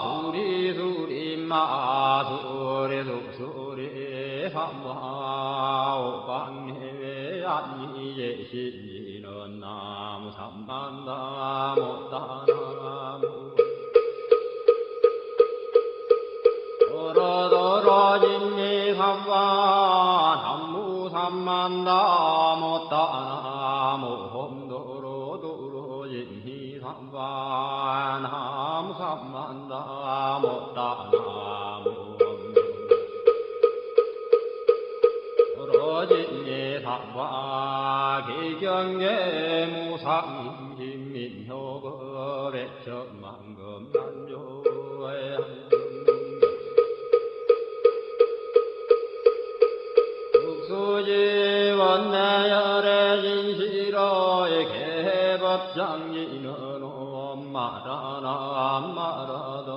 수리 수리 마 수리 수리 삼마 오방해외 안니제 신지는 나무 삼만다 못다나무 도로도로 진미 삼만 한무 삼만다 못다나무 홈도로도로 진미 삼만 한무 삼만다 못다나무 도로 진미 삼만 기경계 무상 김민효거 백천만금 난조에 수지원내열의 진시로의 개법장지는 엄마라나 엄마라다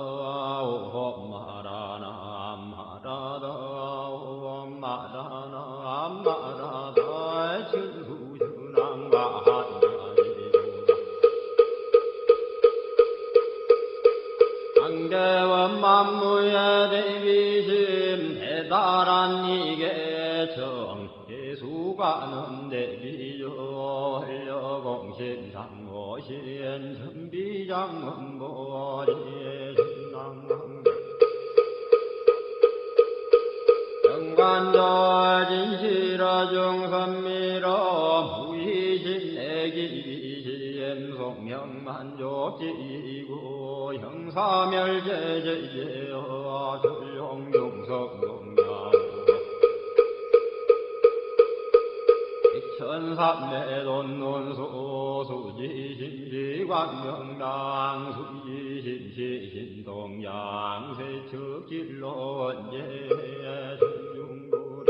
엄마라나 엄마라다 엄마라나 엄마라다 진수준왕과 한계원 만무의 대비심 대단한 이계 정 예수가는 대비요 헬려공신상고신 선비장문보리의 신랑왕 정관절 진실어 중선미러 무의신 애기비신 송명만족지고 형사멸제제제어 조용용석동양 천삼매돈논소 수지신지광명당 수지신시신동양 세척질로원제 sun중고래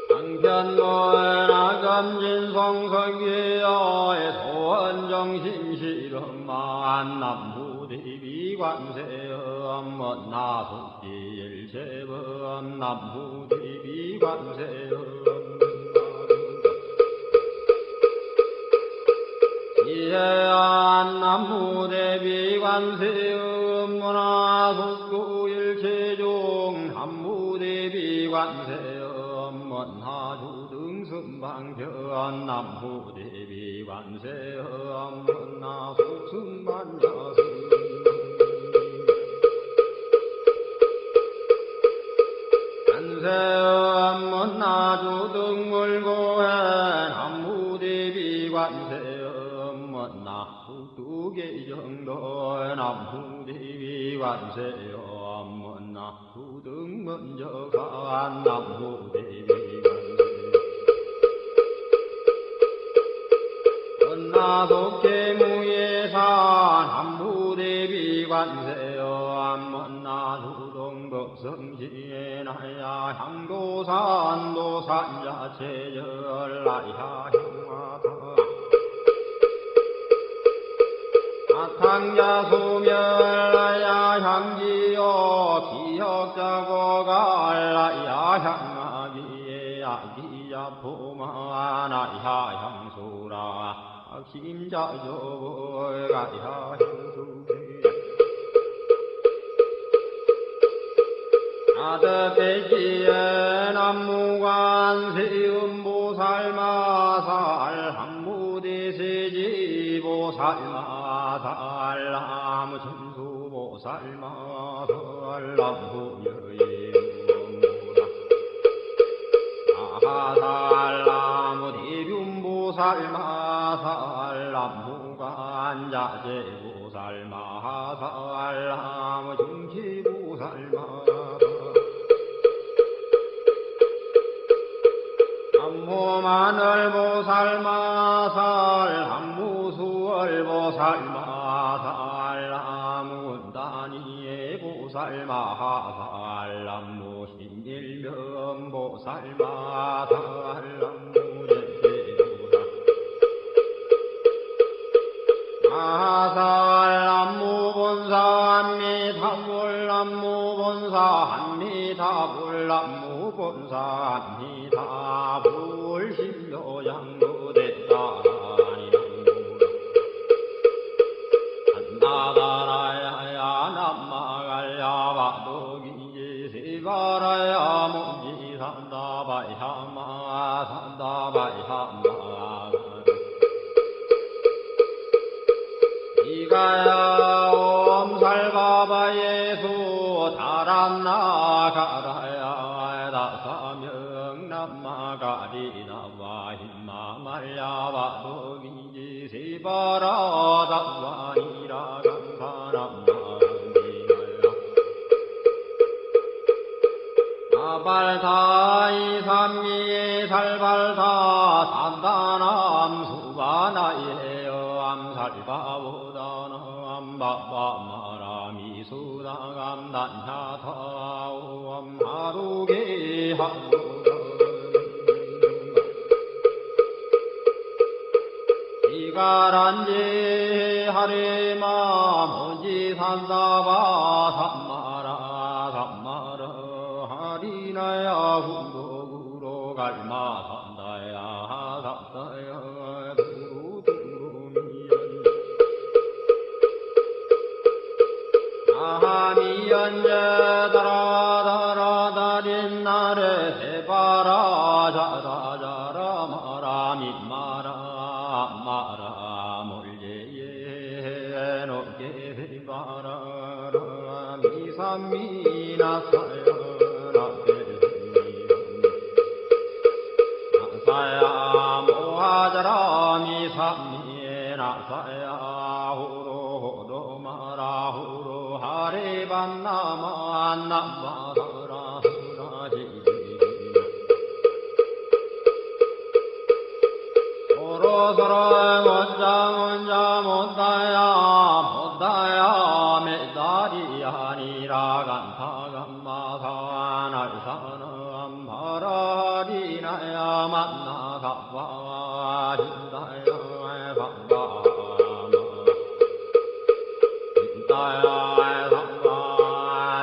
강편노나검진성성기여의 소원정신실험만 남부대비관세음 나속지일체범 남부대비관세음 이해안 남부대비관세음 문화속구일체종 남부대비관세음 문화주등승방견 남부대비관세음 문화속승반야승 관세음 문화주등물고해 남부대비관세음 문화국두계정도 남부대비관세음 문화주등문저간 남부대비관세 문화속계무예산 남부대비관세음 문화주동법성시나야 향도산도산야체절라야 향화사 아탕자 소멸라야 향지요 기억자고갈라야 향마기에 아기야 포마나야 향수라 심자조가야 향수게 아드배지에 남무관 세음보살마살 항무대세지보살마살 나무천수보살마살 남부여인무라 아살 나무대륜보살마살 남무관자재보살마살 나무중지보살마살 남무마늘보살마살 남무수월보살마살 남무운다니의 보살마살 남무신일면보살마살 남무제제보살 마살 남무본사 한미타불 남무본사 한미타불 남무본사 한미타불 신묘양무대다니 남무라 이가야 옴살바바 예수 다란나 가라야 다사명 남마가리나와 힘마말야바 도기지 세바라 다와이라 감사람마니나야 아발다 이삼미에 살발다 산다남 수바나예 암살바보다나 암바바마라미 수다감단야타오 암하루게 하루가 이가란지 하리마 모지 산다바 산마라 산마라 하리나야 후로구로 갈마 산다야 산다야 두루두루미연 아하미연제 다라다라다린나레 해바라 자라자라 마라미마라 마라 몰예예 높게 해바라 미삼미나사야 나사야 모하자라 미삼미나사야 후로호로 마라 후로 하리반나마 나마사라 후라지 서로서로 못자 못다야 못다야 메다리 아니라 간타간마사 날사는 바라리나야 만나사와 진다야 반바마 진다야 삼바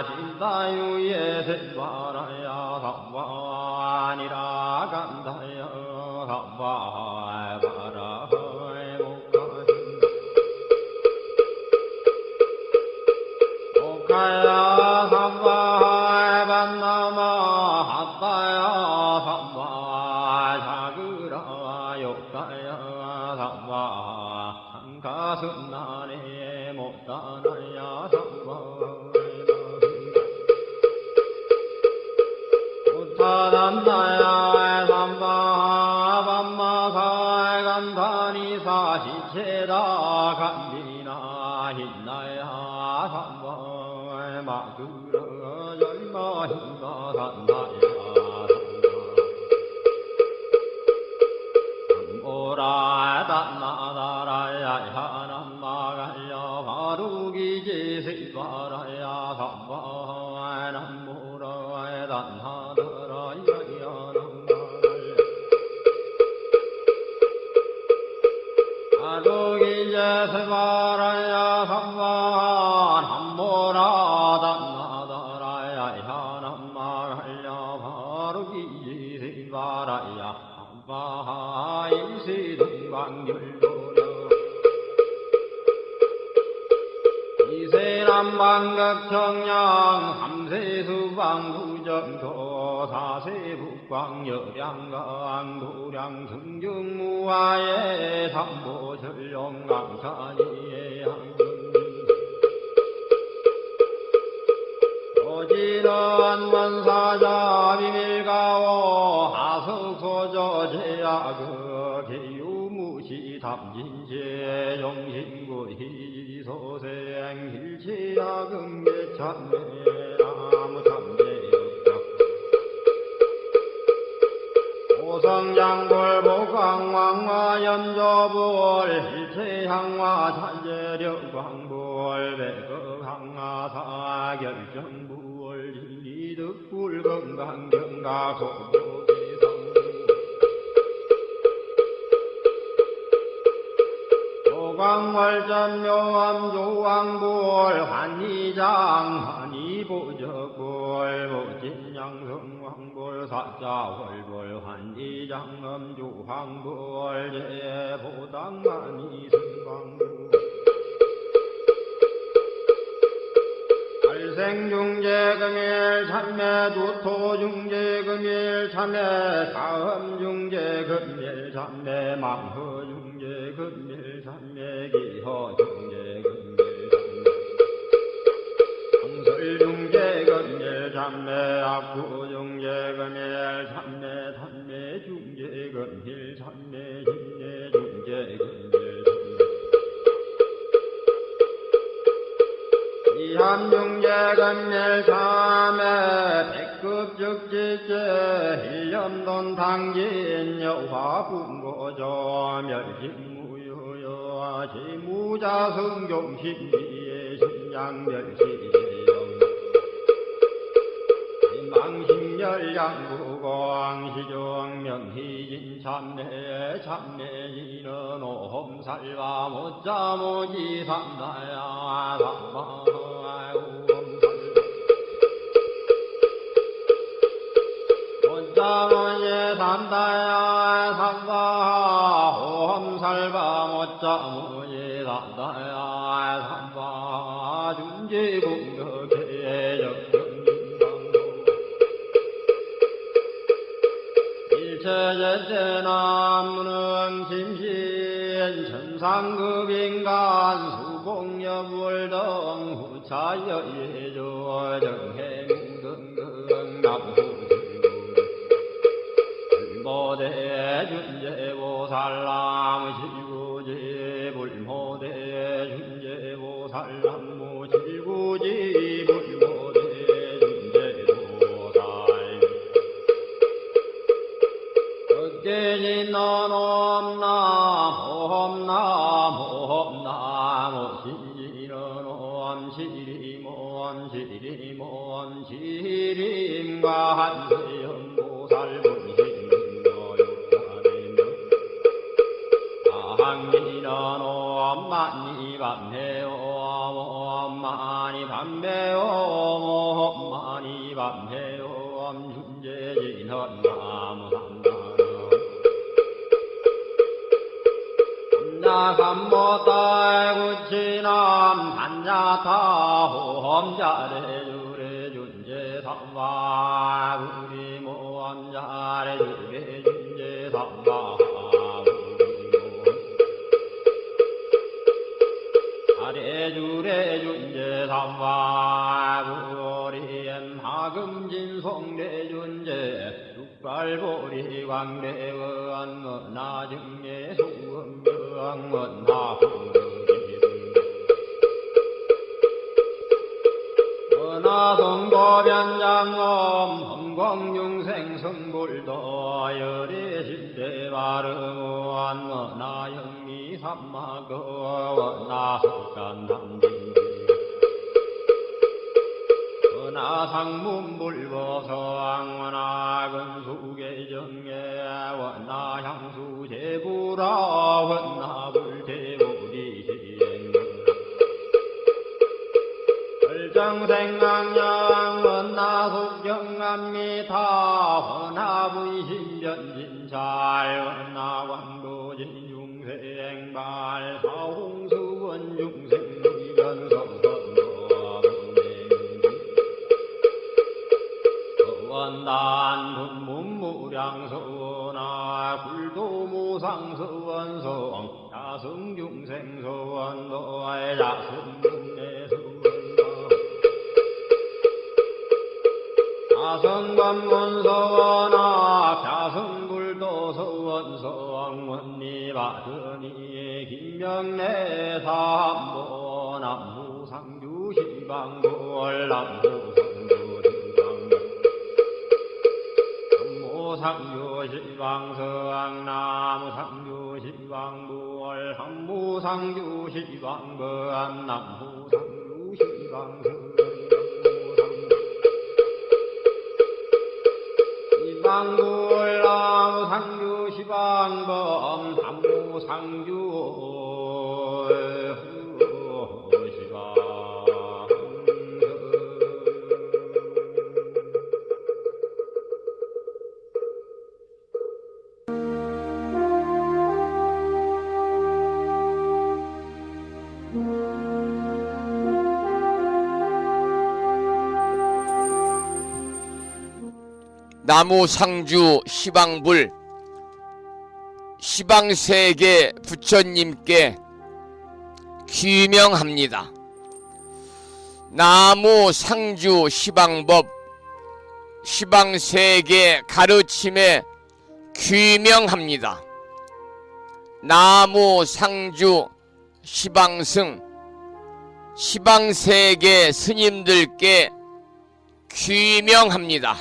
진다유예 세바라야 삼바니라 간다야 삼바 가야 삼바 반나마 핫다야 삼바 자그라 욕다야 삼바 한가슴나네 못다나야 삼바 못다단다야 삼바 반마사 간다니사 시체다 간디나 hin나야 삼바 마그라 열마 힘나 산다야 삼보라 단나다라야 하남마가야 바루기지 세바라야 삼바 남보라 단나다라야 남마가야 바루기지 세바라야 삼바 남보라 바라야 바하이시등방열도려 이세남방극청량 삼세수방구정도 사세북광여량강 도량승중무하에 삼보전령강산이에 오지는 원사자 비밀가오 하석소저 제야그 개유무시 담진제 용신구 희소생 힐치야금계 참매 나무참제역적 오성장골 복강왕화 연조불 힐체향화 찬제력광불 백업항화 사결정불 진리득불 건강경가 소보계성 조광월전묘암조왕불 환희장 환희보적불 모진양성왕불 사자월불 환희장엄조왕불 제보당만이승왕불 발생중재금일 참매두토중재금일 참매 다음중재금일 참매 망허중재금일 참매 기허중재금일 약구중재금일 삼매 삼매 중재금일 삼매 진재 중재금일 이함중재금일 삼매 백급적지제 일념돈 당진 여화분고조 멸진무효여 지무자성종신비의 신양멸시제영 망신열양구광시종 명희진 참내 참내인은 오험살바 못자모지 삼다야 못자모지 삼다야 삼바 오험살바 못자모지 삼다야 삼바 중지공덕의 적정 일체제제나무는 심신 천상급인간 수공여불등 후차여예조 정행등등 남수지구 불모대 준제보살람 실구지 불모대 준제보살람 실구지 불모대 깨진넌 옴나모옴나모옴나모 시리넌 시리몬 시림과 한세연보살 분신노욕하리며 아항리넌 옴마니 밤해옴 옴마니 밤해옴 옴마니 밤해옴 준재진헌 나무삼다 삼모딸구치남 단자타호험자래주래 준제삼바 우리 모험자래주래 준제삼바 아래주래 준제삼바 우리엔 하금진송대준제 육발보리 광대원 나중에 소음병원 나성도변장엄 험광중생 성불도 열애신대바르원 나영미 삼마거 나석간담진 나상문불보성 원나근수계정예 원나향수제부라 원나불제부리시행 절정생강양 원나속경암미타 원나부이신변진잘 원나광도진중생발 사홍수원중생변성선도 원단분문무량서원아 굴도무상서원성 야성중생서원도의 야성문내서원도 야성관문서원아 야성굴도서원성 원리바드니 김명래 삼보 남무상주시방골 상주시방서왕 나무상주시방부월 한무상주시방거암 남무상주시방서 시방부월 나무상주시방범 한무상주 나무상주 시방불 시방세계 부처님께 귀명합니다. 나무상주 시방법 시방세계 가르침에 귀명합니다. 나무 상주 시방승 시방세계 스님들께 귀명합니다.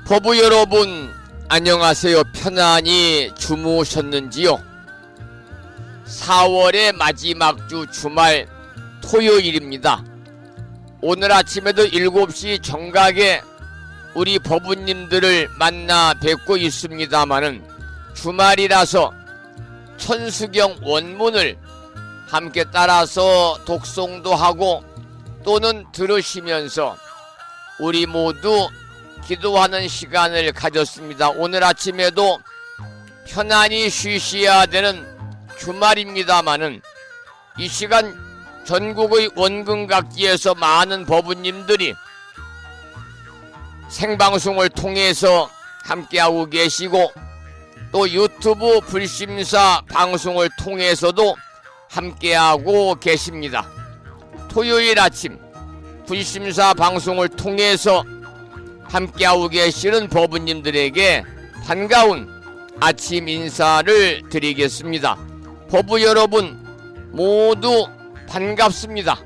법부 여러분, 안녕하세요. 편안히 주무셨는지요? 4월의 마지막 주 주말 토요일입니다. 오늘 아침에도 7시 정각에 우리 법부님들을 만나 뵙고 있습니다마는 주말이라서 천수경 원문을 함께 따라서 독송도 하고 또는 들으시면서 우리 모두 기도하는 시간을 가졌습니다. 오늘 아침에도 편안히 쉬셔야 되는 주말입니다마는 이 시간 전국의 원근각지에서 많은 법부님들이 생방송을 통해서 함께하고 계시고 또 유튜브 불심사 방송을 통해서도 함께하고 계십니다. 토요일 아침 불심사 방송을 통해서 함께하고 계시는 법부님들에게 반가운 아침 인사를 드리겠습니다. 법부 여러분 모두 반갑습니다.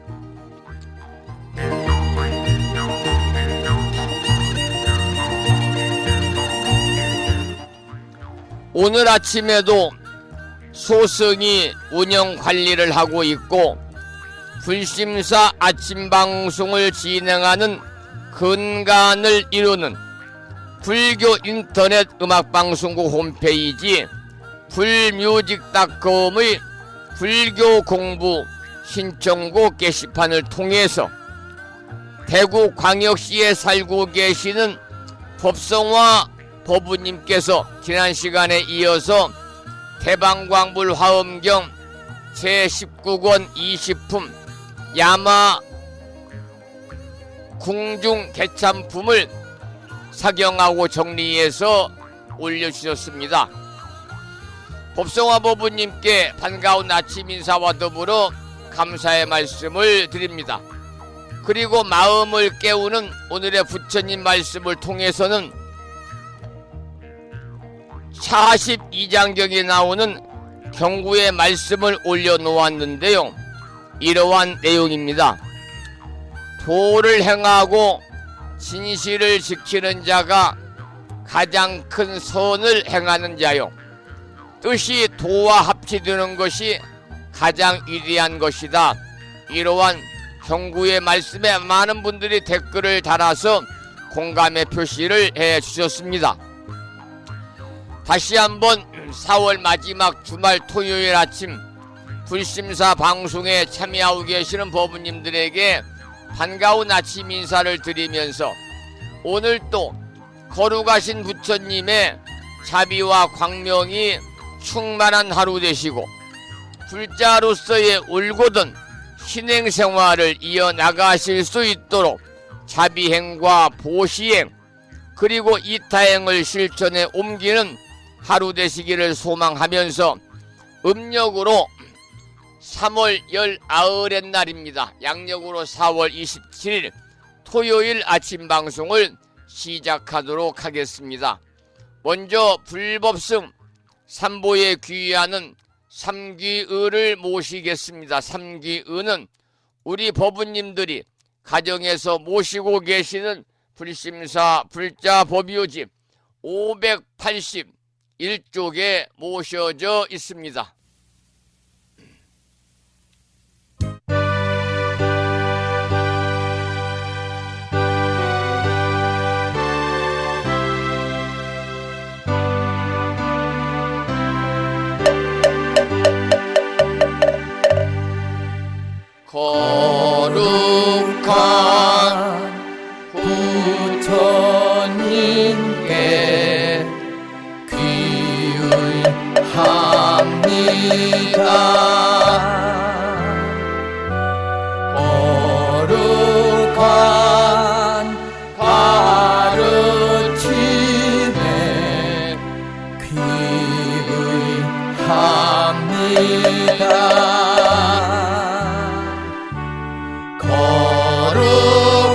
오늘 아침에도 소승이 운영 관리를 하고 있고 불심사 아침 방송을 진행하는 근간을 이루는 불교 인터넷 음악방송국 홈페이지 불뮤직닷컴의 불교 공부 신청곡 게시판을 통해서 대구광역시에 살고 계시는 법성화 법부님께서 지난 시간에 이어서 대방광불 화엄경 제19권 20품 야마 궁중 개참품을 사경하고 정리해서 올려주셨습니다. 법성화 법부님께 반가운 아침 인사와 더불어 감사의 말씀을 드립니다. 그리고 마음을 깨우는 오늘의 부처님 말씀을 통해서는 42장경에 나오는 경구의 말씀을 올려놓았는데요. 이러한 내용입니다. 도를 행하고 진실을 지키는 자가 가장 큰 선을 행하는 자요. 뜻이 도와 합치되는 것이 가장 위대한 것이다. 이러한 경구의 말씀에 많은 분들이 댓글을 달아서 공감의 표시를 해주셨습니다. 다시 한번 4월 마지막 주말 토요일 아침 불심사 방송에 참여하고 계시는 법부님들에게 반가운 아침 인사를 드리면서 오늘 또 거룩하신 부처님의 자비와 광명이 충만한 하루 되시고 불자로서의 올곧은 신행생활을 이어나가실 수 있도록 자비행과 보시행 그리고 이타행을 실천에 옮기는 하루 되시기를 소망하면서 음력으로 3월 19의 날입니다. 양력으로 4월 27일 토요일 아침 방송을 시작하도록 하겠습니다. 먼저 불법승 삼보에 귀의하는 삼귀의를 모시겠습니다. 삼귀의는 우리 법부님들이 가정에서 모시고 계시는 불심사 불자 법요집 581쪽에 모셔져 있습니다. 거룩한 부처님께 귀의합니다.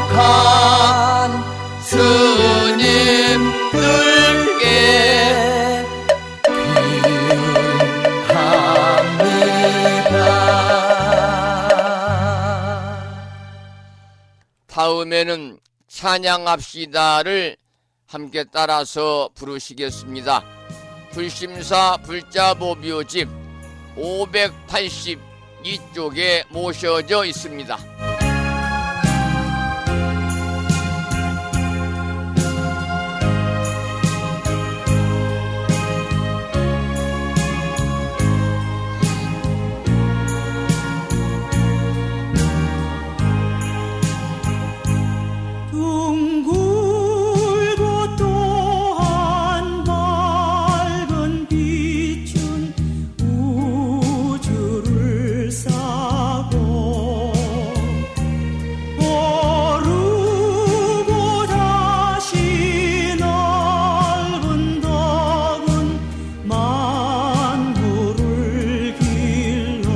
거룩한 스님들께 기합니다. 다음에는 찬양합시다를 함께 따라서 부르시겠습니다. 불심사 불자보묘집 582쪽에 모셔져 있습니다. 둥글고 또한 밝은 빛은 우주를 싸고 오르고 다시 넓은 덕은 만물을 길러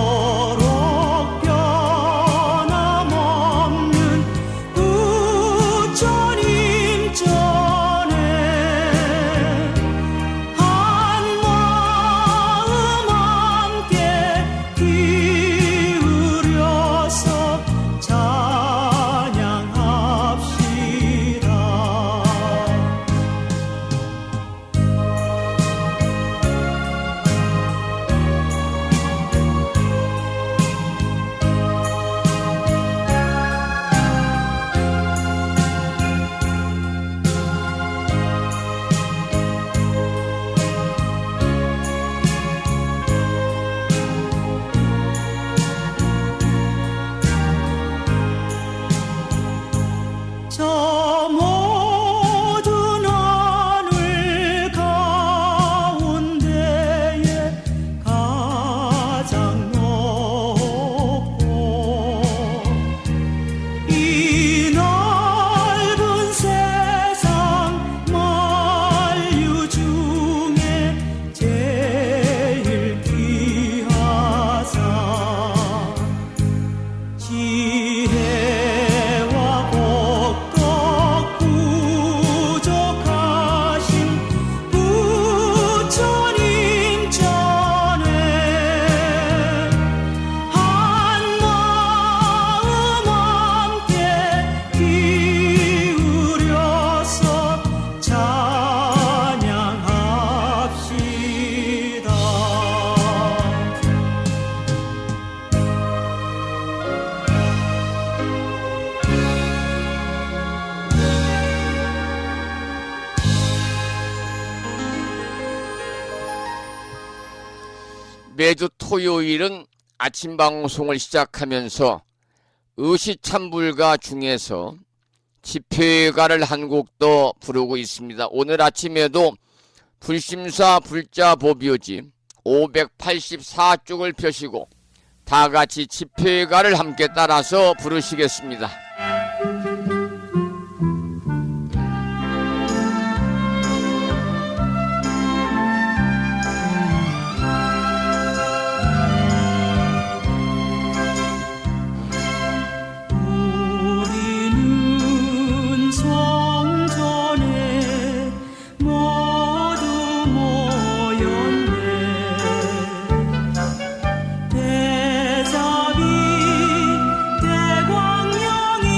억만겁도록 변함없는 부처님전에 한마음 함께 기울여서 찬양합시다. 저 모든 하늘 가운데에 가장 높고 이 넓은 세상 만유 중에 제일 귀하사 지혜와 복덕 부족하신 부처님 전에 한마음 함께 기울여서 찬양합시다. 매주 토요일은 아침 방송을 시작하면서 의시찬불가 중에서 집회가를 한 곡도 부르고 있습니다. 오늘 아침에도 불심사 불자보묘집 584쪽을 펴시고 다같이 집회가를 함께 따라서 부르시겠습니다. 우리는 성전에 모두 모였네. 대자비 대광명이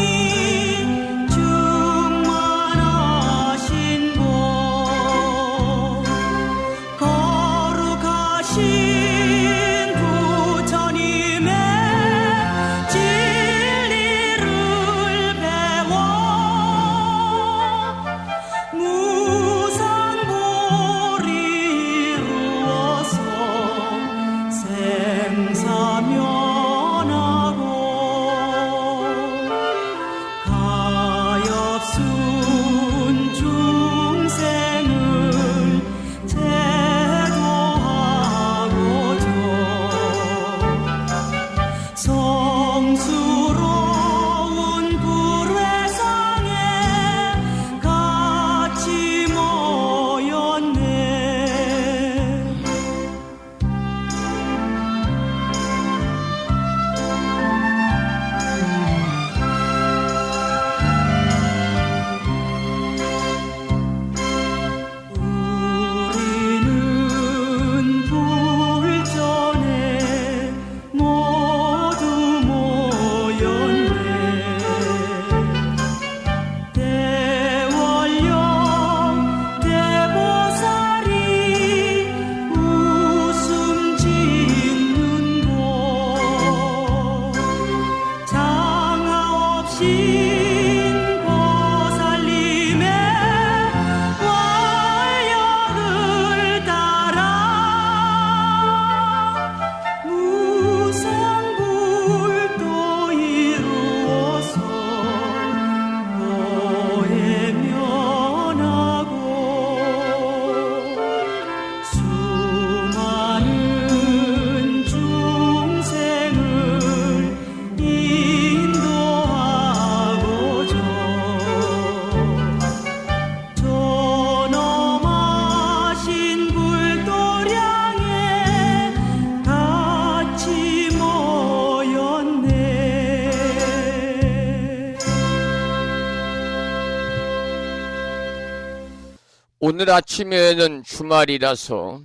오늘 아침에는 주말이라서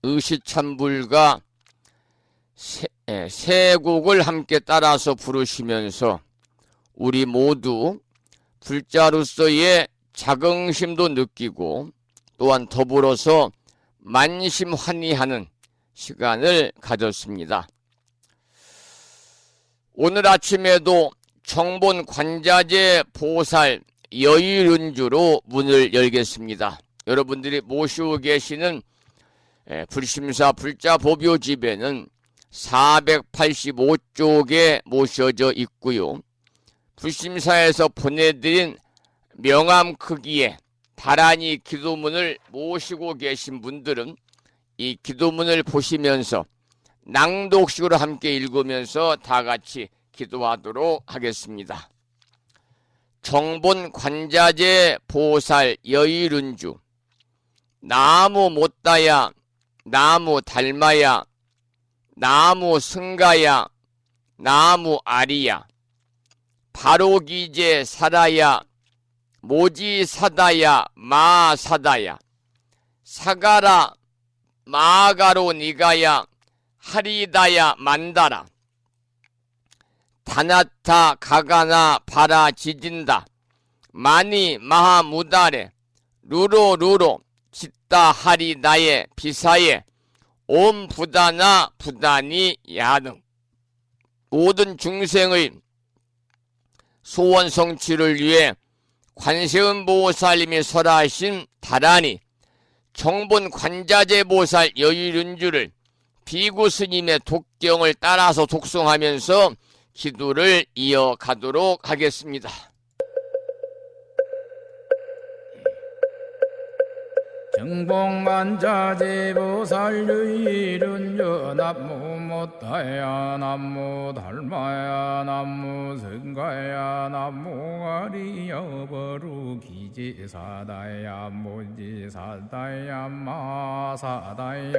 의시찬불과 세 곡을 함께 따라서 부르시면서 우리 모두 불자로서의 자긍심도 느끼고 또한 더불어서 만심환의하는 시간을 가졌습니다. 오늘 아침에도 정본 관자재 보살 여의륜주로 문을 열겠습니다. 여러분들이 모시고 계시는 불심사 불자보묘집에는 485쪽에 모셔져 있고요. 불심사에서 보내드린 명암 크기의 다란이 기도문을 모시고 계신 분들은 이 기도문을 보시면서 낭독식으로 함께 읽으면서 다 같이 기도하도록 하겠습니다. 정본 관자재 보살 여의륜주. 나무 못다야, 나무 닮아야, 나무 승가야, 나무 아리야, 바로기제 살아야, 모지 사다야, 마 사다야, 사가라, 마가로 니가야, 하리다야, 만다라, 다나타 가가나 바라 지진다, 마니 마하무다레, 루로 짓다 하리다에 비사에, 옴 부다나 부다니 야등. 모든 중생의 소원 성취를 위해 관세음 보살님이 설하신 다란이 정본 관자재 보살 여의륜주를 비구 스님의 독경을 따라서 독송하면서 기도를 이어가도록 하겠습니다. 정봉관자재 보살 여의륜주 남무 못다야 남무 달마야 남무 승가야 남무 아리여 버루 기지사다야 모지사다야 마사다야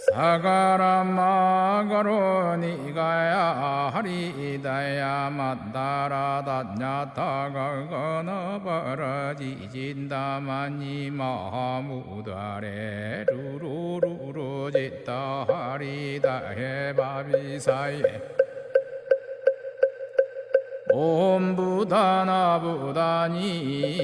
사가라 마가로 니가야 하리다야 만다라 다냐타가 거너버라 지진다마니 마무다레 루루루루 짓다 하리다 해바비사예 옴 부다나 부다니야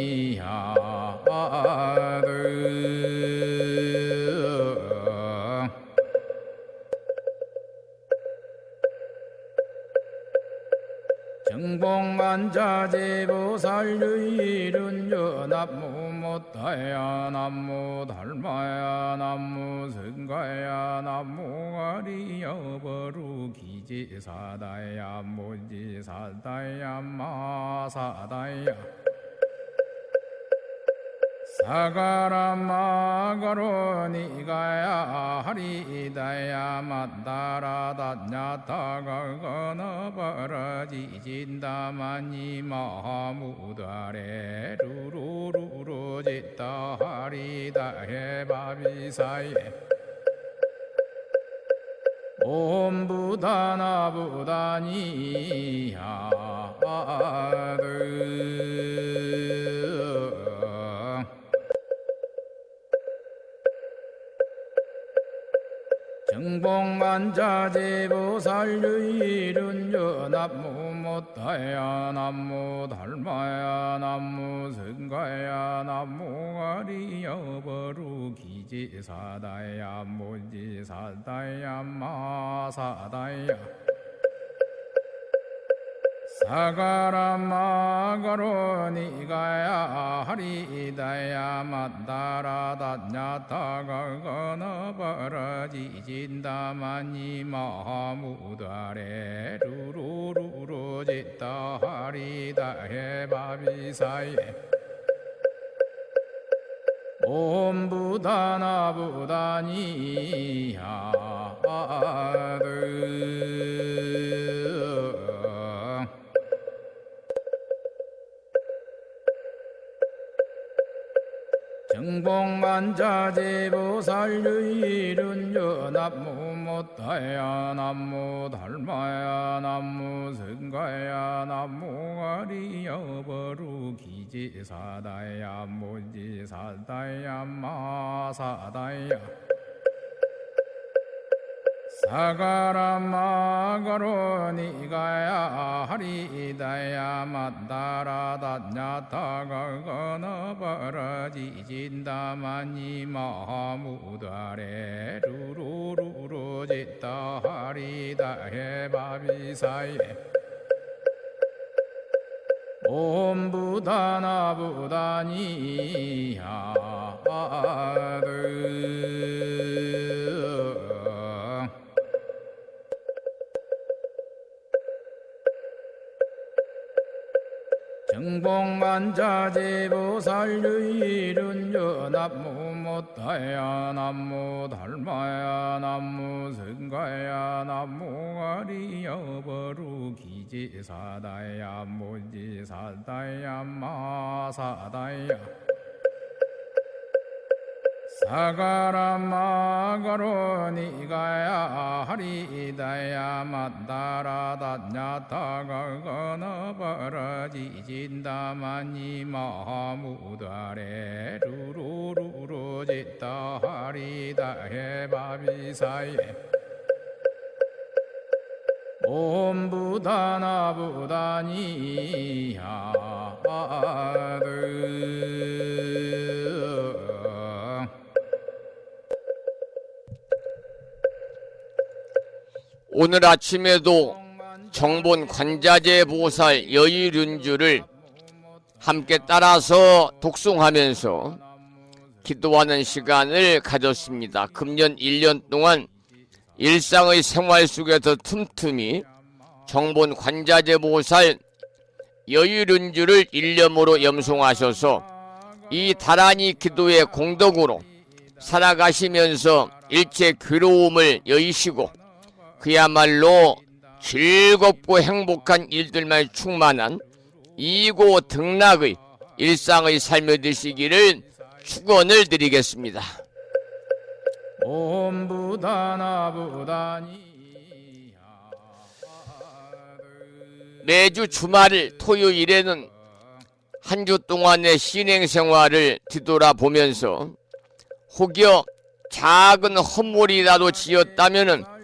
정봉관자재 보살 여의륜주 남무 못다야 남무 달마야 남무 승가야 남무 아리여 버루 기지사다야 모지사다야 마사다야 사가라 마가로 니가야 하리다야 만다라 다냐타가 거너버라 지진다마니 마무다레 루루루루 짓다 하리다 해바비사예 옴 부다나 부다니야 정봉관자재 보살 여의륜주 남무 못다야 남무 달마야 남무 승가야 남무 아리여 버루 기지사다야 모지사다야 마사다야 사가라 마가로 니가야 하리다야 만다라 다냐타가 거너버라 지진다마니 마무다레 루루루루 짓다 하리다 해바비사예 옴 부다나 부다니야 정봉관자재 보살 여의륜주 남무 못다야 남무 달마야 남무 성가야 남무 가리여버루 기지사다야 무지사다야 마사다야 사가라마가로니가야 하리다야 만다라다냐타가거너버러지진다마니 마무다레 루루루루지따 하리다해 바비사예 옴부다나부다니야드 정봉만자제보살유일은여 남무 못다야 남무 달마야 남무 성가야 남무 가리여버루 기지사다야 무지사다야 마사다야 사가라마가로니가야 하리다야 만다라다냐타가거너버러지진다마니 마무다레 루루루루지따 하리다해 바비사예 옴부다나부다니야드 오늘 아침에도 정본 관자재 보살 여의륜주를 함께 따라서 독송하면서 기도하는 시간을 가졌습니다. 금년 1년 동안 일상의 생활 속에서 틈틈이 정본 관자재 보살 여의륜주를 일념으로 염송하셔서 이 다란이 기도의 공덕으로 살아가시면서 일체 괴로움을 여의시고 그야말로 즐겁고 행복한 일들만 충만한 이고 등락의 일상의 삶이 되시기를 축원을 드리겠습니다. 매주 주말 토요일에는 한 주 동안의 신행생활을 뒤돌아보면서 혹여 작은 헛물이라도 지었다면은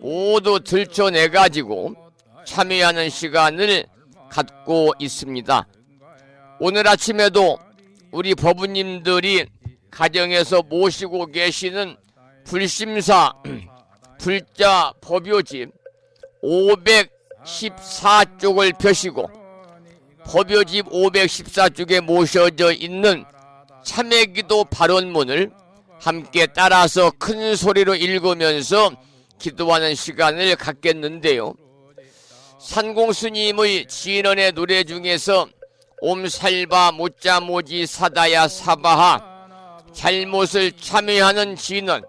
모두 들춰내가지고 참여하는 시간을 갖고 있습니다. 오늘 아침에도 우리 법부님들이 가정에서 모시고 계시는 불심사 불자 법요집 514쪽을 펴시고 법요집 514쪽에 모셔져 있는 참회기도 발언문을 함께 따라서 큰 소리로 읽으면서 기도하는 시간을 갖겠는데요. 산공스님의 진언의 노래 중에서 옴살바 모짜모지 사다야 사바하 잘못을 참회하는 진언,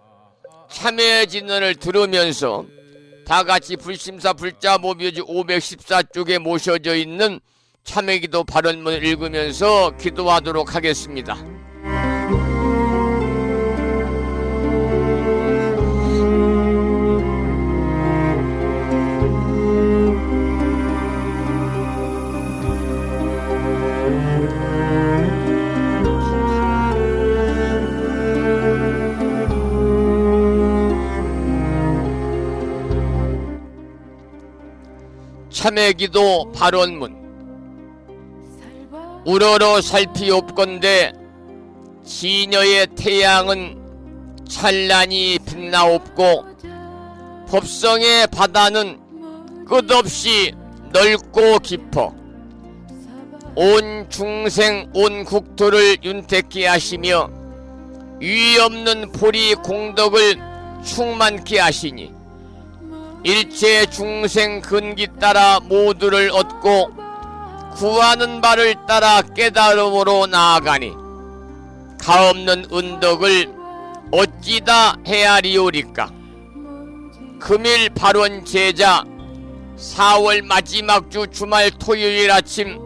참회 진언을 들으면서 다같이 불심사 불자법요지 514쪽에 모셔져 있는 참회기도 발언문을 읽으면서 기도하도록 하겠습니다. 참회기도 발언문. 우러러 살피옵건대 지녀의 태양은 찬란히 빛나옵고 법성의 바다는 끝없이 넓고 깊어 온 중생 온 국토를 윤택케 하시며 유의 없는 보리 공덕을 충만케 하시니 일체 중생 근기 따라 모두를 얻고 구하는 바를 따라 깨달음으로 나아가니 가없는 은덕을 어찌다 헤아리오리까. 금일 발원 제자 4월 마지막 주 주말 토요일 아침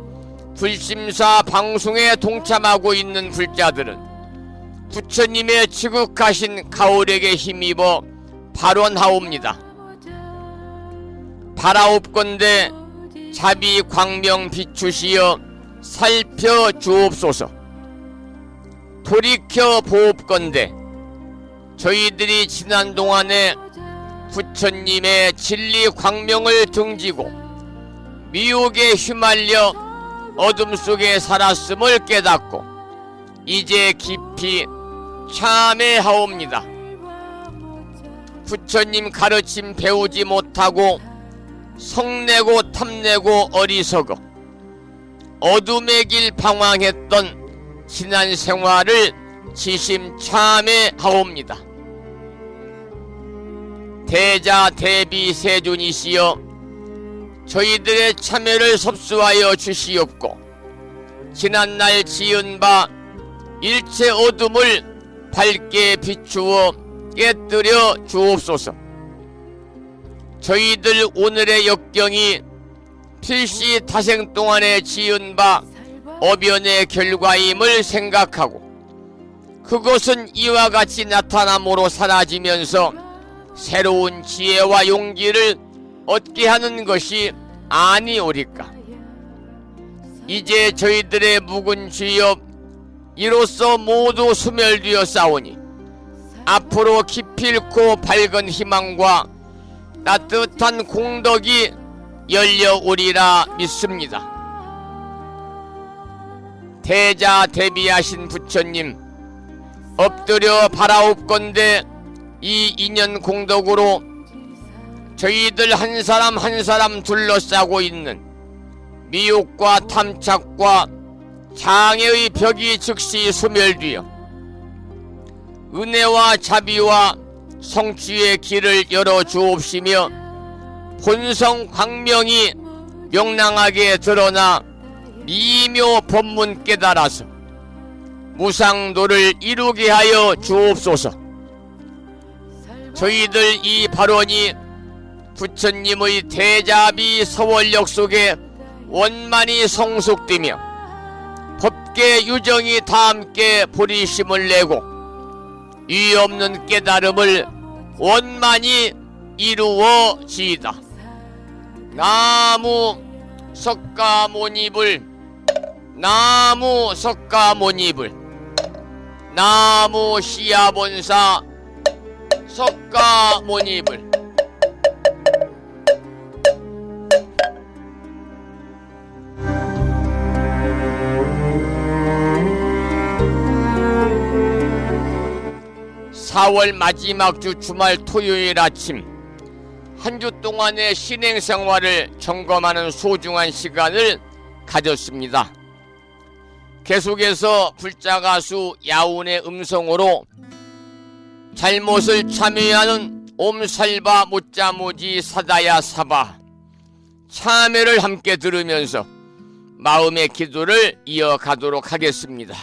불심사 방송에 동참하고 있는 불자들은 부처님의 지극하신 가호력에 힘입어 발언하옵니다. 바라옵건대 자비 광명 비추시어 살펴주옵소서. 돌이켜 보옵건대 저희들이 지난 동안에 부처님의 진리 광명을 등지고 미혹에 휘말려 어둠 속에 살았음을 깨닫고 이제 깊이 참회하옵니다. 부처님 가르침 배우지 못하고 성내고 탐내고 어리석어 어둠의 길 방황했던 지난 생활을 지심 참회하옵니다. 대자 대비 세존이시여 저희들의 참회를 섭수하여 주시옵고 지난날 지은 바 일체 어둠을 밝게 비추어 깨뜨려 주옵소서. 저희들 오늘의 역경이 필시 타생 동안에 지은 바 어변의 결과임을 생각하고 그것은 이와 같이 나타남으로 사라지면서 새로운 지혜와 용기를 얻게 하는 것이 아니오리까. 이제 저희들의 묵은 죄업 이로써 모두 소멸되어 싸우니 앞으로 기필코 밝은 희망과 따뜻한 공덕이 열려오리라 믿습니다. 대자 대비하신 부처님 엎드려 바라옵건대 이 인연 공덕으로 저희들 한 사람 한 사람 둘러싸고 있는 미혹과 탐착과 장애의 벽이 즉시 소멸되어 은혜와 자비와 성취의 길을 열어 주옵시며 본성 광명이 명랑하게 드러나 미묘 법문 깨달아서 무상도를 이루게 하여 주옵소서. 저희들 이 발언이 부처님의 대자비 서원력 속에 원만히 성숙되며 법계 유정이 다 함께 보리심을 내고 이 없는 깨달음을 원만히 이루어지이다. 나무 석가모니불 나무 석가모니불 나무 시야본사 석가모니불. (4월) 마지막 주 주말 토요일 아침 한 주 동안의 신행생활을 점검하는 소중한 시간을 가졌습니다. 계속해서 불자가수 야운의 음성으로 잘못을 참회하는 옴살바 못자모지 사다야 사바 참회를 함께 들으면서 마음의 기도를 이어가도록 하겠습니다.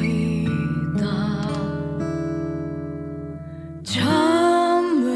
참회합니다. 참회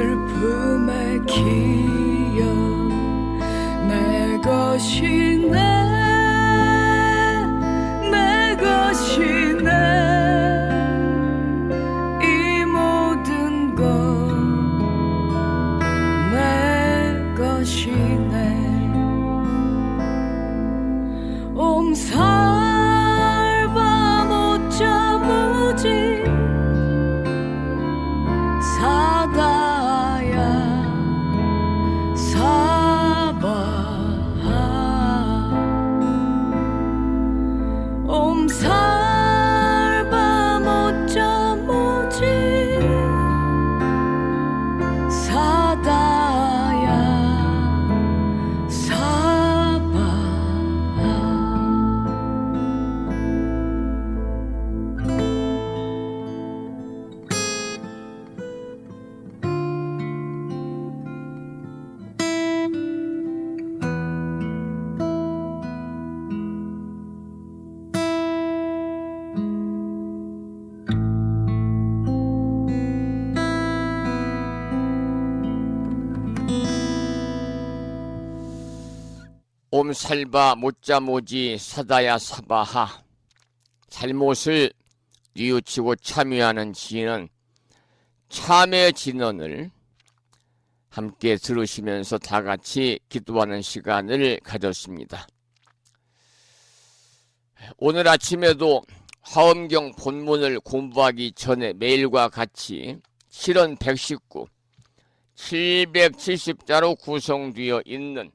슬픔의 기억 내 것이네 내 것이네 이 모든 것 내 것이네 옴살바 못자 무지 사다야 사바 옴살바 못자 무지 사다야 사바 옴살바 못자모지 사다야 사바하. 잘못을 뉘우치고 참여하는 지혜는 참회 진언을 함께 들으시면서 다 같이 기도하는 시간을 가졌습니다. 오늘 아침에도 화엄경 본문을 공부하기 전에 매일과 같이 실언 119, 770자로 구성되어 있는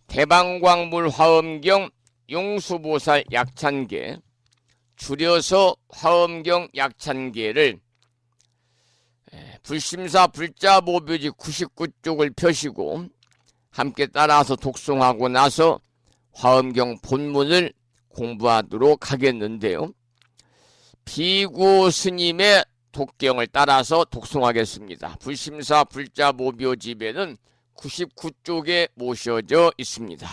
대방광물 화엄경 용수보살 약찬계, 줄여서 화엄경 약찬계를 불심사 불자모묘지 99쪽을 펴시고 함께 따라서 독송하고 나서 화엄경 본문을 공부하도록 하겠는데요. 비구 스님의 독경을 따라서 독송하겠습니다. 불심사 불자모묘집에는 99쪽에 모셔져 있습니다.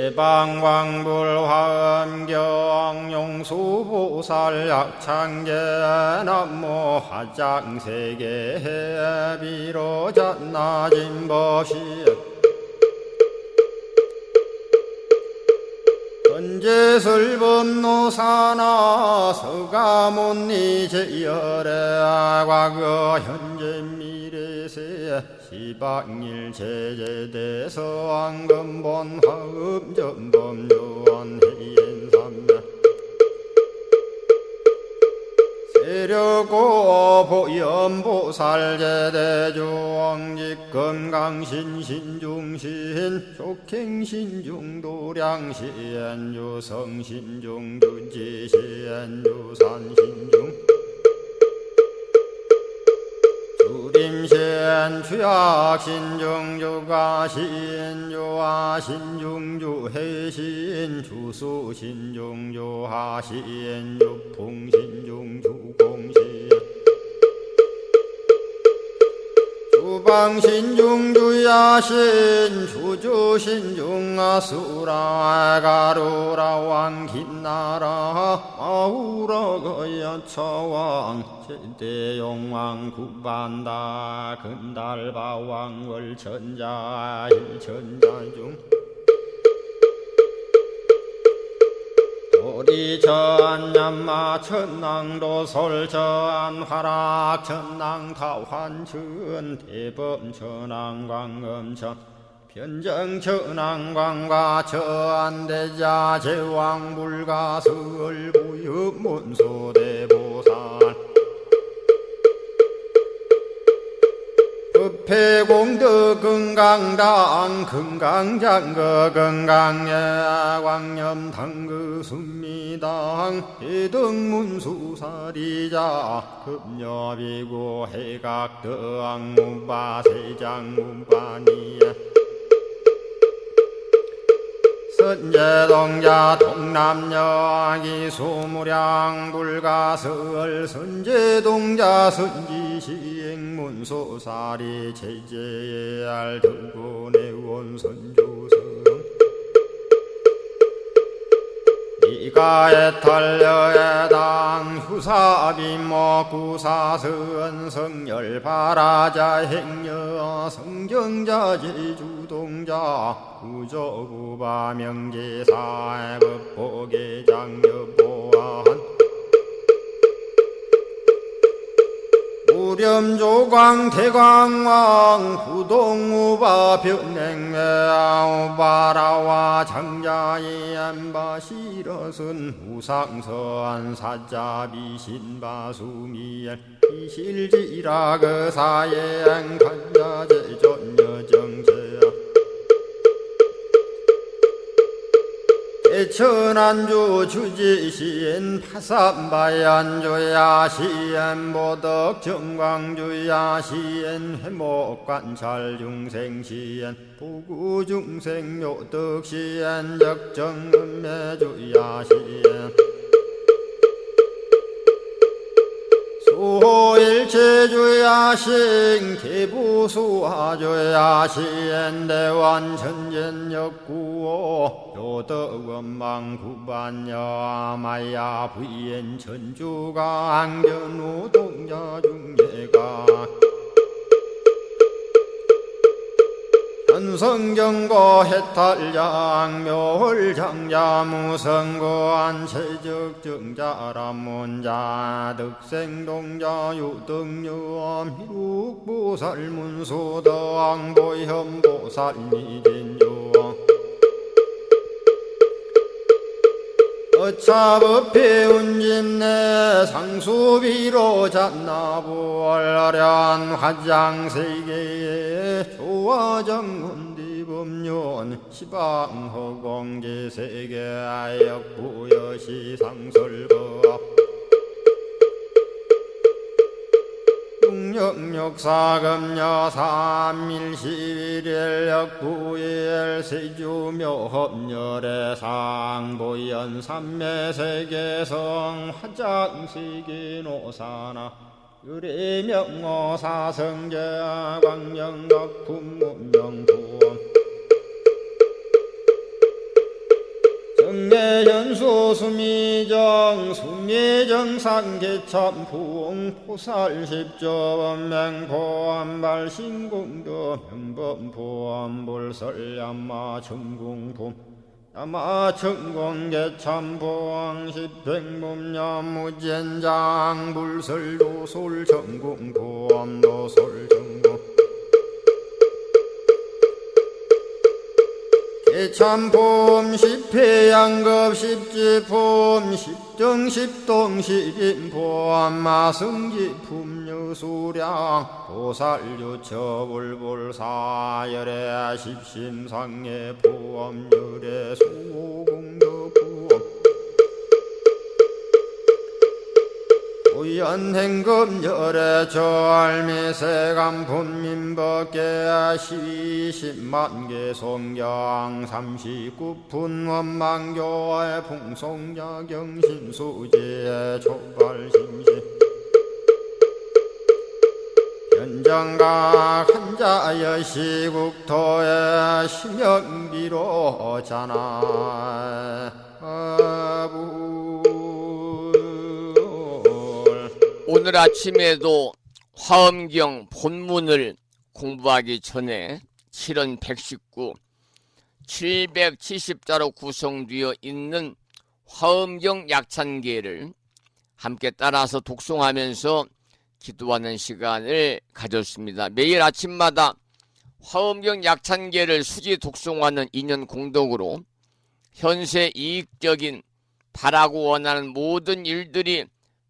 대방광불 화엄경 용수보살 약찬계 남모 화장세계 비로잣나진 법시 현재설법노사나 서가몬니 제열의 과거 현재 미래세 시방일 제제대서 왕금본 화음전범 요한해인삼매 세력고 보연보살 제대주왕직 건강신신중신 족행신중도량신 유성신중 유지신 유산신중 주림신 주약신중 주가신 주하신중 주해신 주수신중 주하신 주풍신중 주공신 주방신중 주야신 주주신중 아수라 가루라 왕긴나라 마우라 거야차왕 제대용왕 구반다 근달바왕 월천자 일천자중 도리천냠마 천낭도솔천 화락 천낭타환천 대범천왕광음천 변정천왕광과 천대자 제왕불가설 부유문소대보살 급회공덕 금강당 금강장거 금강예 광염당그 순미당 해등문수사리자 급여비고 해각덕 문바 세장문바니야 선제동자 동남여기 소무량 불가설 선제동자 선지시행문 문소사리 제제알 들고 내원 선조성 이가에 탈려에당 휴사비모 구사선 성열 바라자 행여 성정자 제주동자 구조구바 명제사의 법보계 장여보한 우렴조광 대광왕 부동우바 변행매아우바라와 장자의 안바시러선 우상선 사자비 신바수미엘 이실지라 그 사예행 간자제전여정제야 대천안주 주지시인 파산바얀주야 시엔 보덕 정광주야 시엔 해목관찰 중생시엔 부구중생 묘덕시엔 적정음매주야 시엔 소일체주야신 개부수화주야신 대완천전역구오 요덕원망구반여마야 부인 천주가 안견우 동자중예가 현성경고 해탈장 묘홀장자 무성고한 체적정자람문자 득생동자 유등유엄 희룩보살문소덕보현보살미진유엄 어차법회 운집내 상수비로 잡나부얼련 화장세계에 조화정문디법륜 시방허공제세계아역부여시 상설법 육력사금여 삼일시일역부일 세주묘협렬의 상보연 삼매세계성 화장세계노사나 유래명어사성제 광명각품문명부엄 정례현수 수미정 수미정상개참풍 포살십조범맹포암발신공도 명범포암불설야마 천궁품 야마천공개참포항 십행범야무젠장 불설도솔 천궁포암도솔 천궁 개참폼 십회양급 십지폼 십정십동 십인폼 마승지품 유수량 보살유처불불사열의 십심상의 포함열의 수공덕부엄 우연행금열의 절미세간품민법계 시십만개 송경 39분 원망교의 풍송야경신수지의 촉발심시 현정각 한자여 시국토의 심영비로 자나부 오늘 아침에도 화엄경 본문을 공부하기 전에 7원 119, 770자로 구성되어 있는 화엄경 약찬계를 함께 따라서 독송하면서 기도하는 시간을 가졌습니다. 매일 아침마다 화엄경 약찬계를 수지 독송하는 인연 공덕으로 현세 이익적인 바라고 원하는 모든 일들이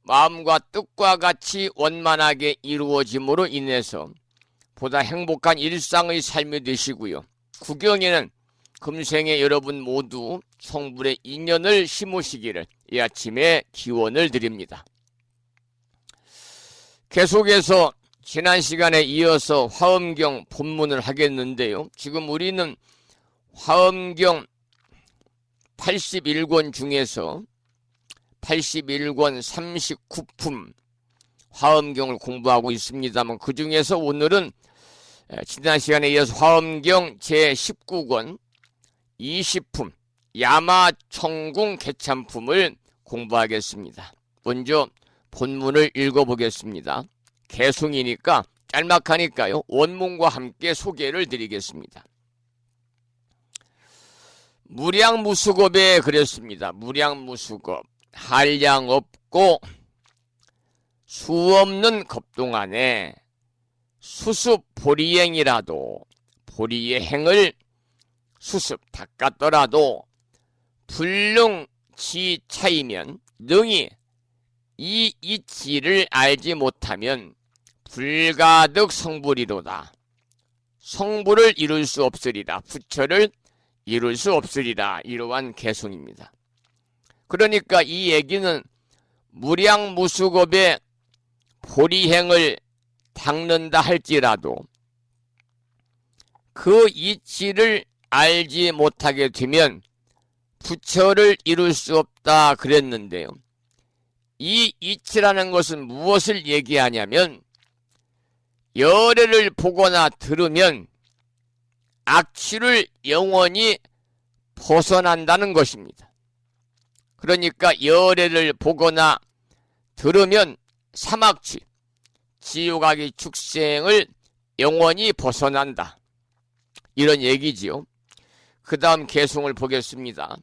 마음과 뜻과 같이 원만하게 이루어짐으로 인해서 보다 행복한 일상의 삶이 되시고요. 구경에는 금생에 여러분 모두 성불의 인연을 심으시기를 이 아침에 기원을 드립니다. 계속해서 지난 시간에 이어서 화엄경 본문을 하겠는데요. 지금 우리는 화엄경 81권 중에서 81권 39품 화엄경을 공부하고 있습니다만 그 중에서 오늘은 지난 시간에 이어서 화엄경 제19권 20품 야마청궁 개참품을 공부하겠습니다. 먼저 본문을 읽어보겠습니다. 개송이니까 짤막하니까요. 원문과 함께 소개를 드리겠습니다. 무량무수겁에 그랬습니다. 무량무수겁 한량 없고 수없는 겁동안에 수습 보리행이라도 보리의 행을 수습 닦았더라도 불능지 차이면 능히 이 이치를 알지 못하면 불가득 성불이로다. 성불을 이룰 수 없으리라. 부처를 이룰 수 없으리라. 이러한 개송입니다. 그러니까 이 얘기는 무량무수겁의 보리행을 닦는다 할지라도 그 이치를 알지 못하게 되면 부처를 이룰 수 없다 그랬는데요. 이 이치라는 것은 무엇을 얘기하냐면 열애를 보거나 들으면 악취를 영원히 벗어난다는 것입니다. 그러니까 열애를 보거나 들으면 삼악취, 지옥악의 축생을 영원히 벗어난다. 이런 얘기지요. 그 다음 개송을 보겠습니다.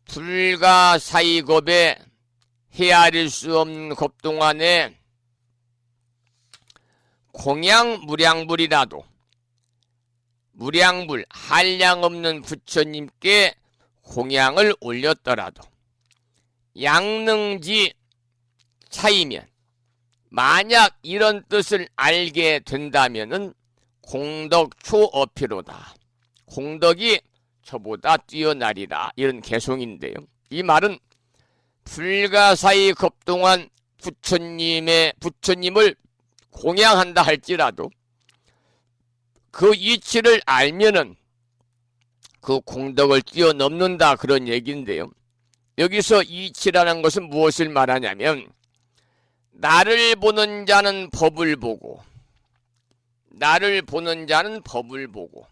불가사의겁에 헤아릴 수 없는 겁동안에 공양무량불이라도 무량불 한량 없는 부처님께 공양을 올렸더라도 양능지 차이면 만약 이런 뜻을 알게 된다면은 공덕 초어피로다. 공덕이 저보다 뛰어나리라. 이런 개송인데요. 이 말은 불가사의 겁동안 부처님을 공양한다 할지라도 그 이치를 알면은 그 공덕을 뛰어넘는다 그런 얘기인데요. 여기서 이치라는 것은 무엇을 말하냐면 나를 보는 자는 법을 보고 나를 보는 자는 법을 보고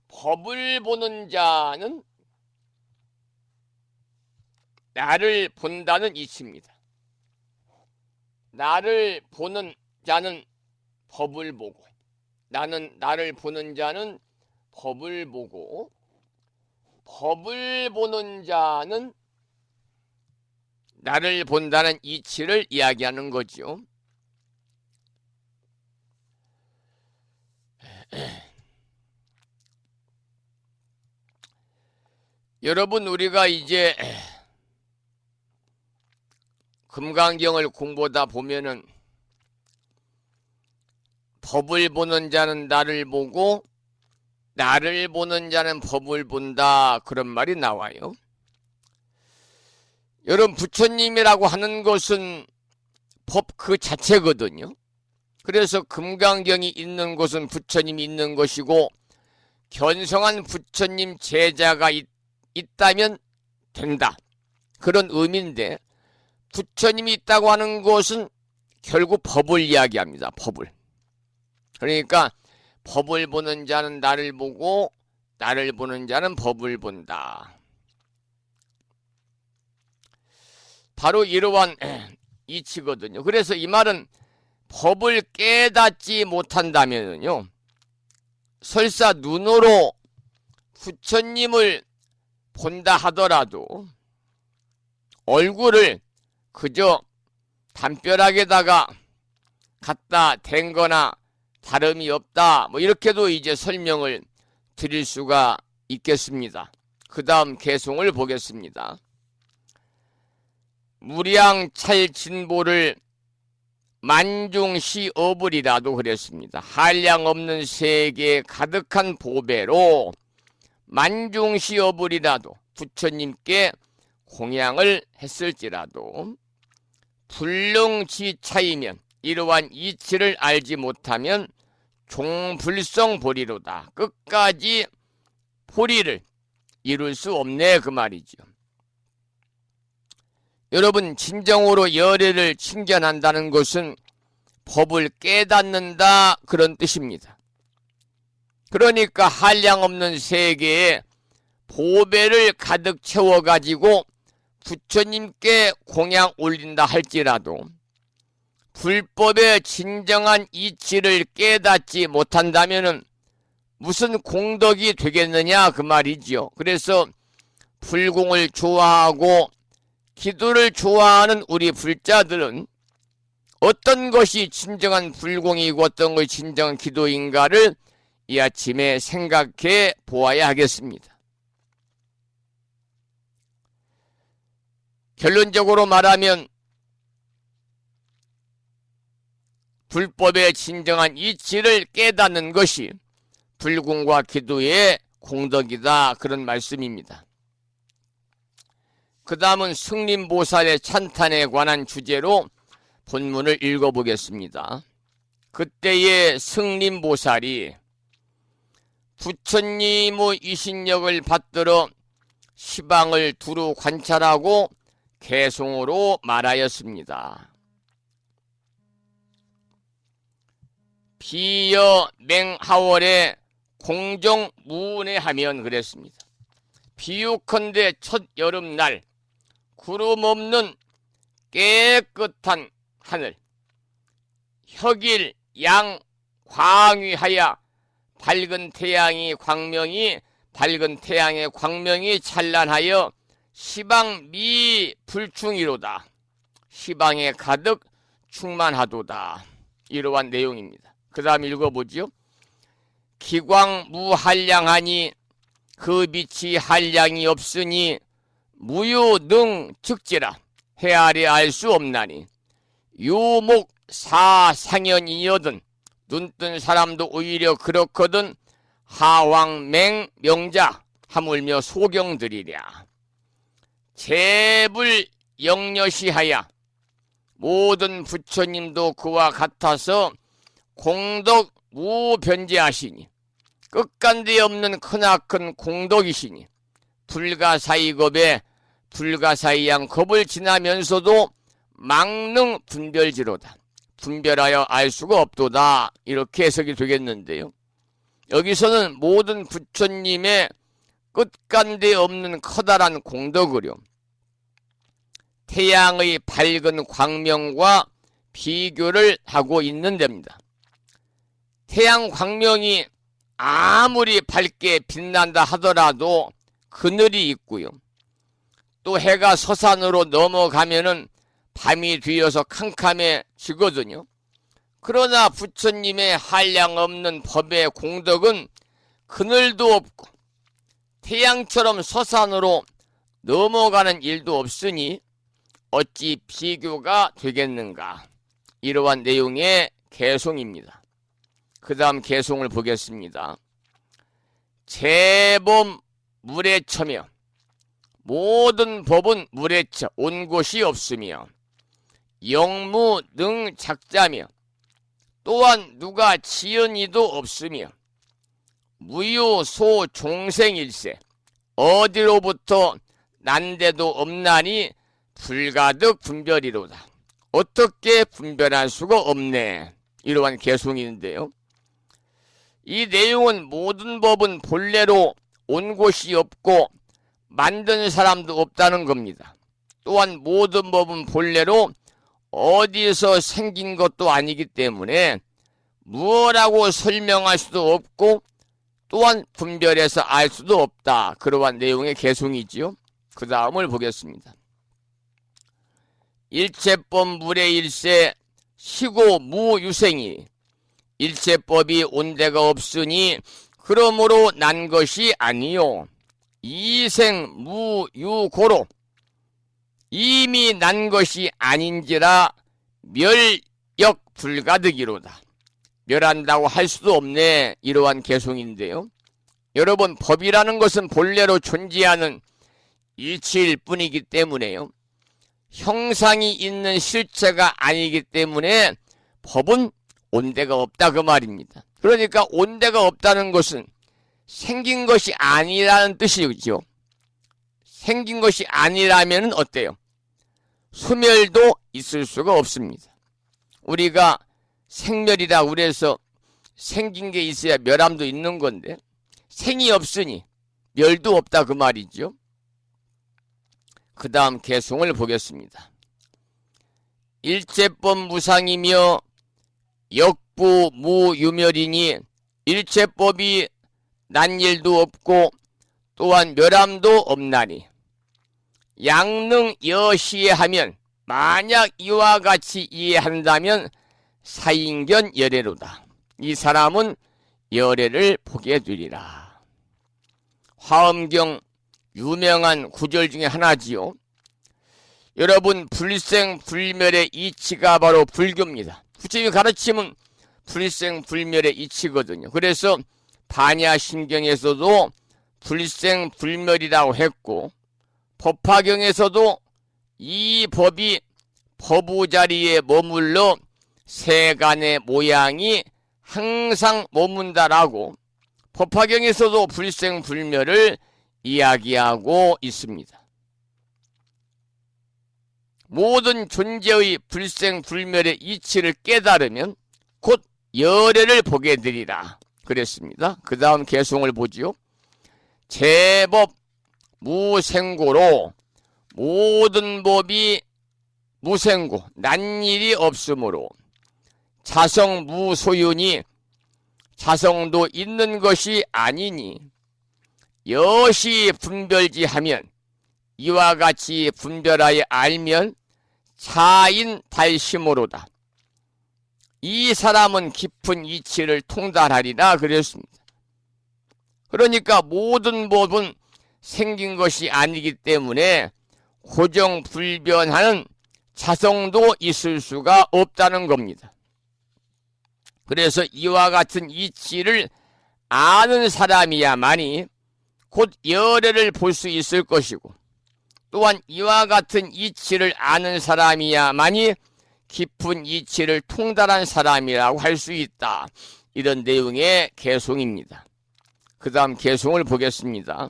법을 보는 자는 나를 본다는 이치입니다. 나를 보는 자는 법을 보고 나를 보는 자는 법을 보고 법을 보는 자는 나를 본다는 이치를 이야기하는 거죠. 여러분 우리가 이제 금강경을 공부하다 보면은 법을 보는 자는 나를 보고 나를 보는 자는 법을 본다 그런 말이 나와요. 여러분 부처님이라고 하는 것은 법 그 자체거든요. 그래서 금강경이 있는 곳은 부처님이 있는 것이고 견성한 부처님 제자가 있다면 된다. 그런 의미인데 부처님이 있다고 하는 것은 결국 법을 이야기합니다. 법을. 그러니까 법을 보는 자는 나를 보고 나를 보는 자는 법을 본다. 바로 이러한 이치거든요. 그래서 이 말은 법을 깨닫지 못한다면요. 설사 눈으로 부처님을 본다 하더라도 얼굴을 그저 담벼락에다가 갖다 댄 거나 다름이 없다. 뭐 이렇게도 이제 설명을 드릴 수가 있겠습니다. 그 다음 개송을 보겠습니다. 무량찰진보를 만중시업을이라도 그랬습니다. 한량 없는 세계에 가득한 보배로 만중시업을이라도 부처님께 공양을 했을지라도 불능지차이면 이러한 이치를 알지 못하면 종불성보리로다. 끝까지 보리를 이룰 수 없네 그 말이죠. 여러분, 진정으로 열애를 칭견한다는 것은 법을 깨닫는다, 그런 뜻입니다. 그러니까 한량없는 세계에 보배를 가득 채워가지고 부처님께 공양 올린다 할지라도 불법의 진정한 이치를 깨닫지 못한다면 무슨 공덕이 되겠느냐, 그 말이지요. 그래서 불공을 좋아하고 기도를 좋아하는 우리 불자들은 어떤 것이 진정한 불공이고 어떤 것이 진정한 기도인가를 이 아침에 생각해 보아야 하겠습니다. 결론적으로 말하면 불법의 진정한 이치를 깨닫는 것이 불공과 기도의 공덕이다, 그런 말씀입니다. 그 다음은 승림보살의 찬탄에 관한 주제로 본문을 읽어보겠습니다. 그때의 승림보살이 부처님의 이신력을 받들어 시방을 두루 관찰하고 개송으로 말하였습니다. 비여 맹하월에 공정무운해하면, 그랬습니다. 비유컨대 첫 여름날 구름 없는 깨끗한 하늘, 혁일 양 광위하여 밝은 태양의 광명이 찬란하여 시방 미 불충이로다. 시방에 가득 충만하도다. 이러한 내용입니다. 그 다음 읽어보죠. 기광무한량하니 그 빛이 한량이 없으니 무유능 즉지라 헤아려 알 수 없나니 유목 사상연이여든 눈뜬 사람도 오히려 그렇거든 하왕맹 명자 하물며 소경들이랴. 제불 영여시하야 모든 부처님도 그와 같아서 공덕 무변제하시니 끝간데 없는 크나큰 공덕이시니 불가사의겁에 불가사의양 겁을 지나면서도 망능 분별지로다. 분별하여 알 수가 없도다. 이렇게 해석이 되겠는데요. 여기서는 모든 부처님의 끝간데 없는 커다란 공덕으로 태양의 밝은 광명과 비교를 하고 있는 데입니다. 태양 광명이 아무리 밝게 빛난다 하더라도 그늘이 있고요. 또 해가 서산으로 넘어가면은 밤이 되어서 캄캄해지거든요. 그러나 부처님의 한량없는 법의 공덕은 그늘도 없고 태양처럼 서산으로 넘어가는 일도 없으니 어찌 비교가 되겠는가. 이러한 내용의 개송입니다. 그 다음 개송을 보겠습니다. 제법 물에 처며 모든 법은 물에 쳐 온 곳이 없으며 영무 능 작자며 또한 누가 지은 이도 없으며 무유소 종생일세 어디로부터 난데도 없나니 불가득 분별이로다. 어떻게 분별할 수가 없네. 이러한 개송인데요. 이 내용은 모든 법은 본래로 온 곳이 없고 만든 사람도 없다는 겁니다. 또한 모든 법은 본래로 어디서 생긴 것도 아니기 때문에 무엇라고 설명할 수도 없고 또한 분별해서 알 수도 없다. 그러한 내용의 개송이지요. 그 다음을 보겠습니다. 일체법 물의 일세 시고 무유생이 일체법이 온 데가 없으니 그러므로 난 것이 아니요 이생 무유고로 이미 난 것이 아닌지라 멸역 불가득이로다. 멸한다고 할 수도 없네. 이러한 개송인데요. 여러분, 법이라는 것은 본래로 존재하는 이치일 뿐이기 때문에요. 형상이 있는 실체가 아니기 때문에 법은 온 데가 없다, 그 말입니다. 그러니까 온 데가 없다는 것은 생긴 것이 아니라는 뜻이죠. 생긴 것이 아니라면 어때요? 소멸도 있을 수가 없습니다. 우리가 생멸이라고 그래서 생긴 게 있어야 멸함도 있는 건데 생이 없으니 멸도 없다 그 말이죠. 그 다음 개송을 보겠습니다. 일체법 무상이며 역부 무유멸이니 일체법이 난 일도 없고 또한 멸함도 없나니 양능 여시하면 만약 이와 같이 이해한다면 사인견 열애로다. 이 사람은 열애를 보게 되리라. 화엄경 유명한 구절 중에 하나지요. 여러분 불생불멸의 이치가 바로 불교입니다. 부처님이 가르침은 불생불멸의 이치거든요. 그래서 반야심경에서도 불생불멸이라고 했고 법화경에서도 이 법이 법우자리에 머물러 세간의 모양이 항상 머문다라고 법화경에서도 불생불멸을 이야기하고 있습니다. 모든 존재의 불생불멸의 이치를 깨달으면 곧 열애를 보게 되리라 그랬습니다. 그 다음 개송을 보지요. 제법 무생고로 모든 법이 무생고 난일이 없으므로 자성 무소유니 자성도 있는 것이 아니니 여시 분별지하면 이와 같이 분별하여 알면 차인 달심으로다. 이 사람은 깊은 이치를 통달하리라 그랬습니다. 그러니까 모든 법은 생긴 것이 아니기 때문에 고정불변하는 자성도 있을 수가 없다는 겁니다. 그래서 이와 같은 이치를 아는 사람이야만이 곧 열애를 볼 수 있을 것이고 또한 이와 같은 이치를 아는 사람이야만이 깊은 이치를 통달한 사람이라고 할 수 있다. 이런 내용의 개송입니다. 그 다음 개송을 보겠습니다.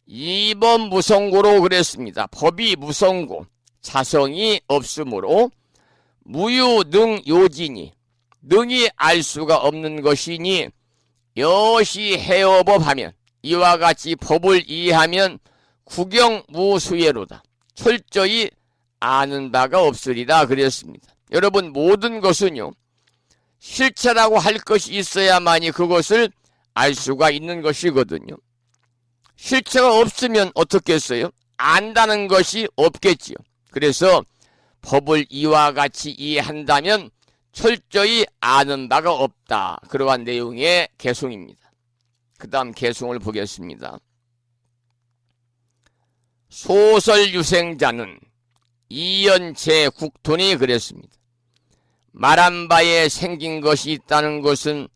2번 무성고로 그랬습니다. 법이 무성고 자성이 없으므로 무유능요지니 능히 알 수가 없는 것이니 여시해어법하면 이와 같이 법을 이해하면 구경무수예로다. 철저히 아는 바가 없으리라 그랬습니다. 여러분 모든 것은요 실체라고 할 것이 있어야만이 그것을 알 수가 있는 것이거든요. 실체가 없으면 어떻겠어요? 안다는 것이 없겠지요. 그래서 법을 이와 같이 이해한다면 철저히 아는 바가 없다. 그러한 내용의 개송입니다. 그 다음 개송을 보겠습니다. 소설유생자는 이연체 국토니 그랬습니다. 말한 바에 생긴 것이 있다는 것은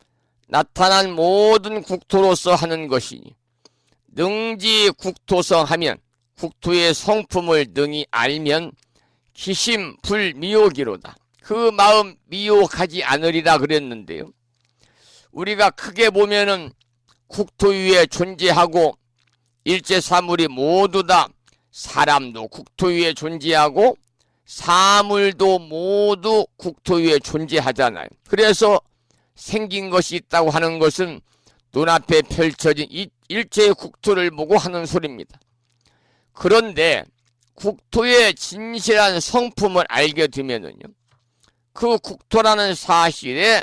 나타난 모든 국토로서 하는 것이니 능지 국토성 하면 국토의 성품을 능히 알면 기심불미혹이로다. 그 마음 미혹하지 않으리라 그랬는데요. 우리가 크게 보면은 국토 위에 존재하고 일체사물이 모두 다 사람도 국토 위에 존재하고 사물도 모두 국토 위에 존재하잖아요. 그래서 생긴 것이 있다고 하는 것은 눈앞에 펼쳐진 일체의 국토를 보고 하는 소리입니다. 그런데 국토의 진실한 성품을 알게 되면은요, 그 국토라는 사실에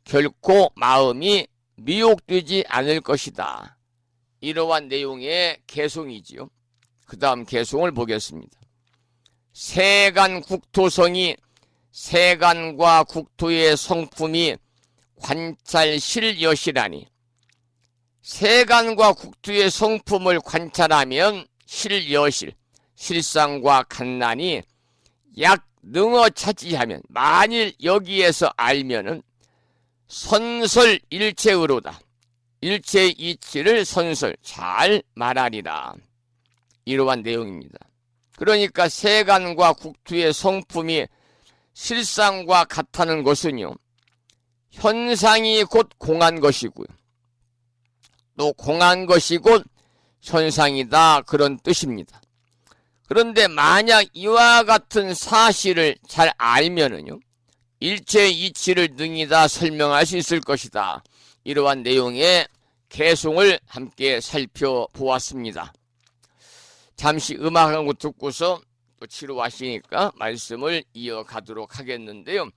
결코 마음이 미혹되지 않을 것이다. 이러한 내용의 개송이지요. 그 다음 개송을 보겠습니다. 세간 국토성이 세간과 국토의 성품이 관찰실여시라니 세간과 국토의 성품을 관찰하면 실여실, 실상과 간난이 약 능어 차지하면 만일 여기에서 알면은 선설 일체의로다. 일체의 이치를 선설 잘 말하리라. 이러한 내용입니다. 그러니까 세간과 국토의 성품이 실상과 같다는 것은요, 현상이 곧 공한 것이고요. 또 공한 것이 곧 현상이다 그런 뜻입니다. 그런데 만약 이와 같은 사실을 잘 알면은요, 일체 이치를 능히 다 설명할 수 있을 것이다. 이러한 내용의 개송을 함께 살펴보았습니다. 잠시 음악 한 곡 듣고서 또 치료하시니까 말씀을 이어가도록 하겠는데요.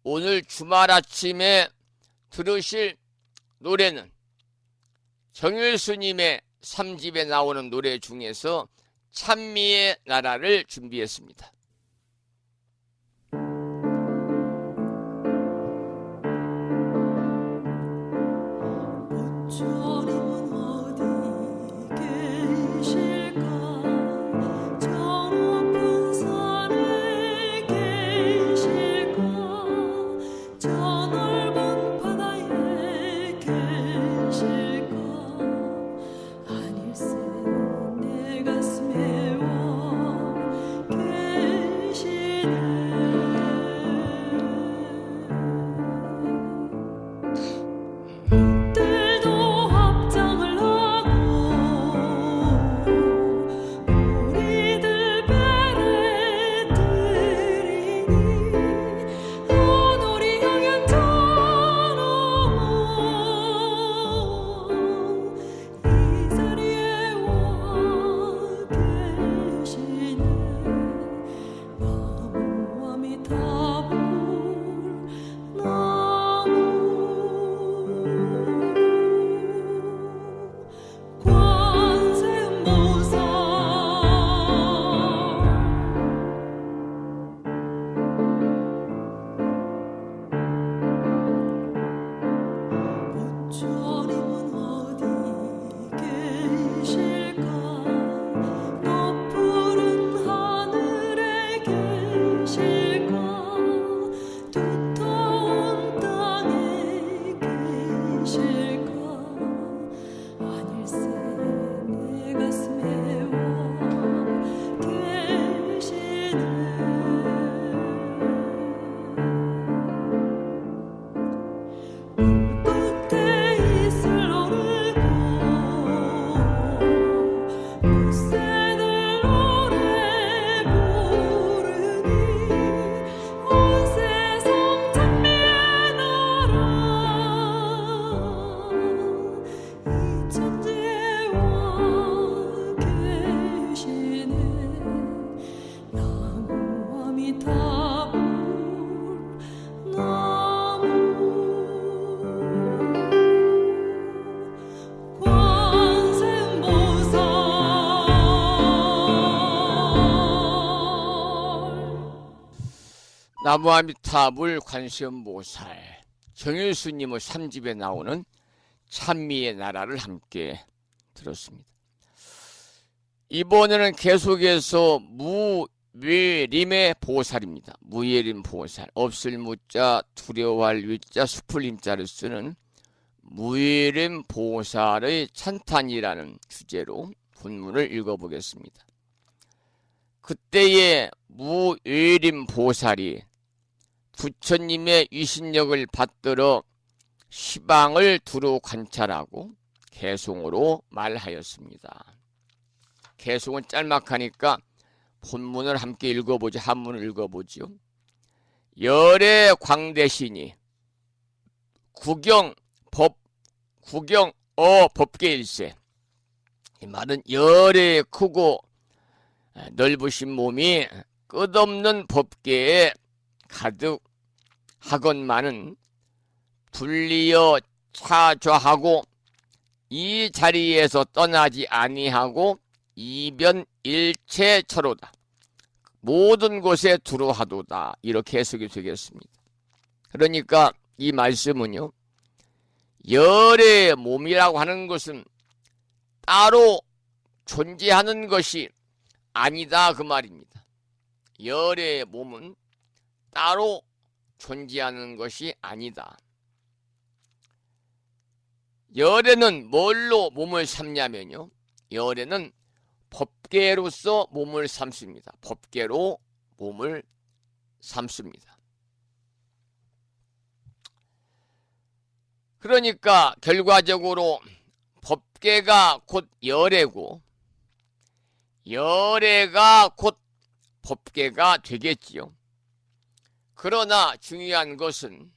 오늘 주말 아침에 들으실 노래는 정일스님의 3집에 나오는 노래 중에서 찬미의 나라를 준비했습니다. 주님은 어디 계실까? 저 높은 산에 계실까? 저 넓은 바다에 계실까? 아닐세 내 가슴에 와 계시네. 들도 합장을 하고 우리들 배를 들이니 하늘이 향연 저러고 이 자리에 와 계시네. 나무 아미타불 주님은 어디 계실까? 높은 하늘에 계실까? 두터운 땅에 계실까? 아닐세 내 가슴에 와 계시네. 끝에 이슬 오르고 새들 노래 부르니 온 세상 찬미의 나라 이 천지에 와 계시네. 나무 아미타불 나무아미타불 관세음보살 정일스님의 3집에 나오는 찬미의 나라를 함께 들었습니다. 이번에는 계속해서 무외림의 보살입니다. 무외림 보살, 없을 무자, 두려워할 위자, 숲을 임자를 쓰는 무외림 보살의 찬탄이라는 주제로 본문을 읽어보겠습니다. 그때의 무외림 보살이 부처님의 위신력을 받들어 시방을 두루 관찰하고 개송으로 말하였습니다. 개송은 짤막하니까 본문을 함께 읽어보죠. 한문을 읽어보죠. 열의 광대신이 법계일세. 이 말은 열의 크고 넓으신 몸이 끝없는 법계에 가득 하건만은 불리어 차좌하고 이 자리에서 떠나지 아니하고 이변일체처로다. 모든 곳에 두루하도다. 이렇게 해석이 되겠습니다. 그러니까 이 말씀은요, 열의 몸이라고 하는 것은 따로 존재하는 것이 아니다 그 말입니다. 열의 몸은 따로 존재하는 것이 아니다. 열에는 뭘로 몸을 삼냐면요, 열에는 법계로서 몸을 삼습니다. 법계로 몸을 삼습니다. 그러니까 결과적으로 법계가 곧 열애고 열애가 곧 법계가 되겠지요. 그러나 중요한 것은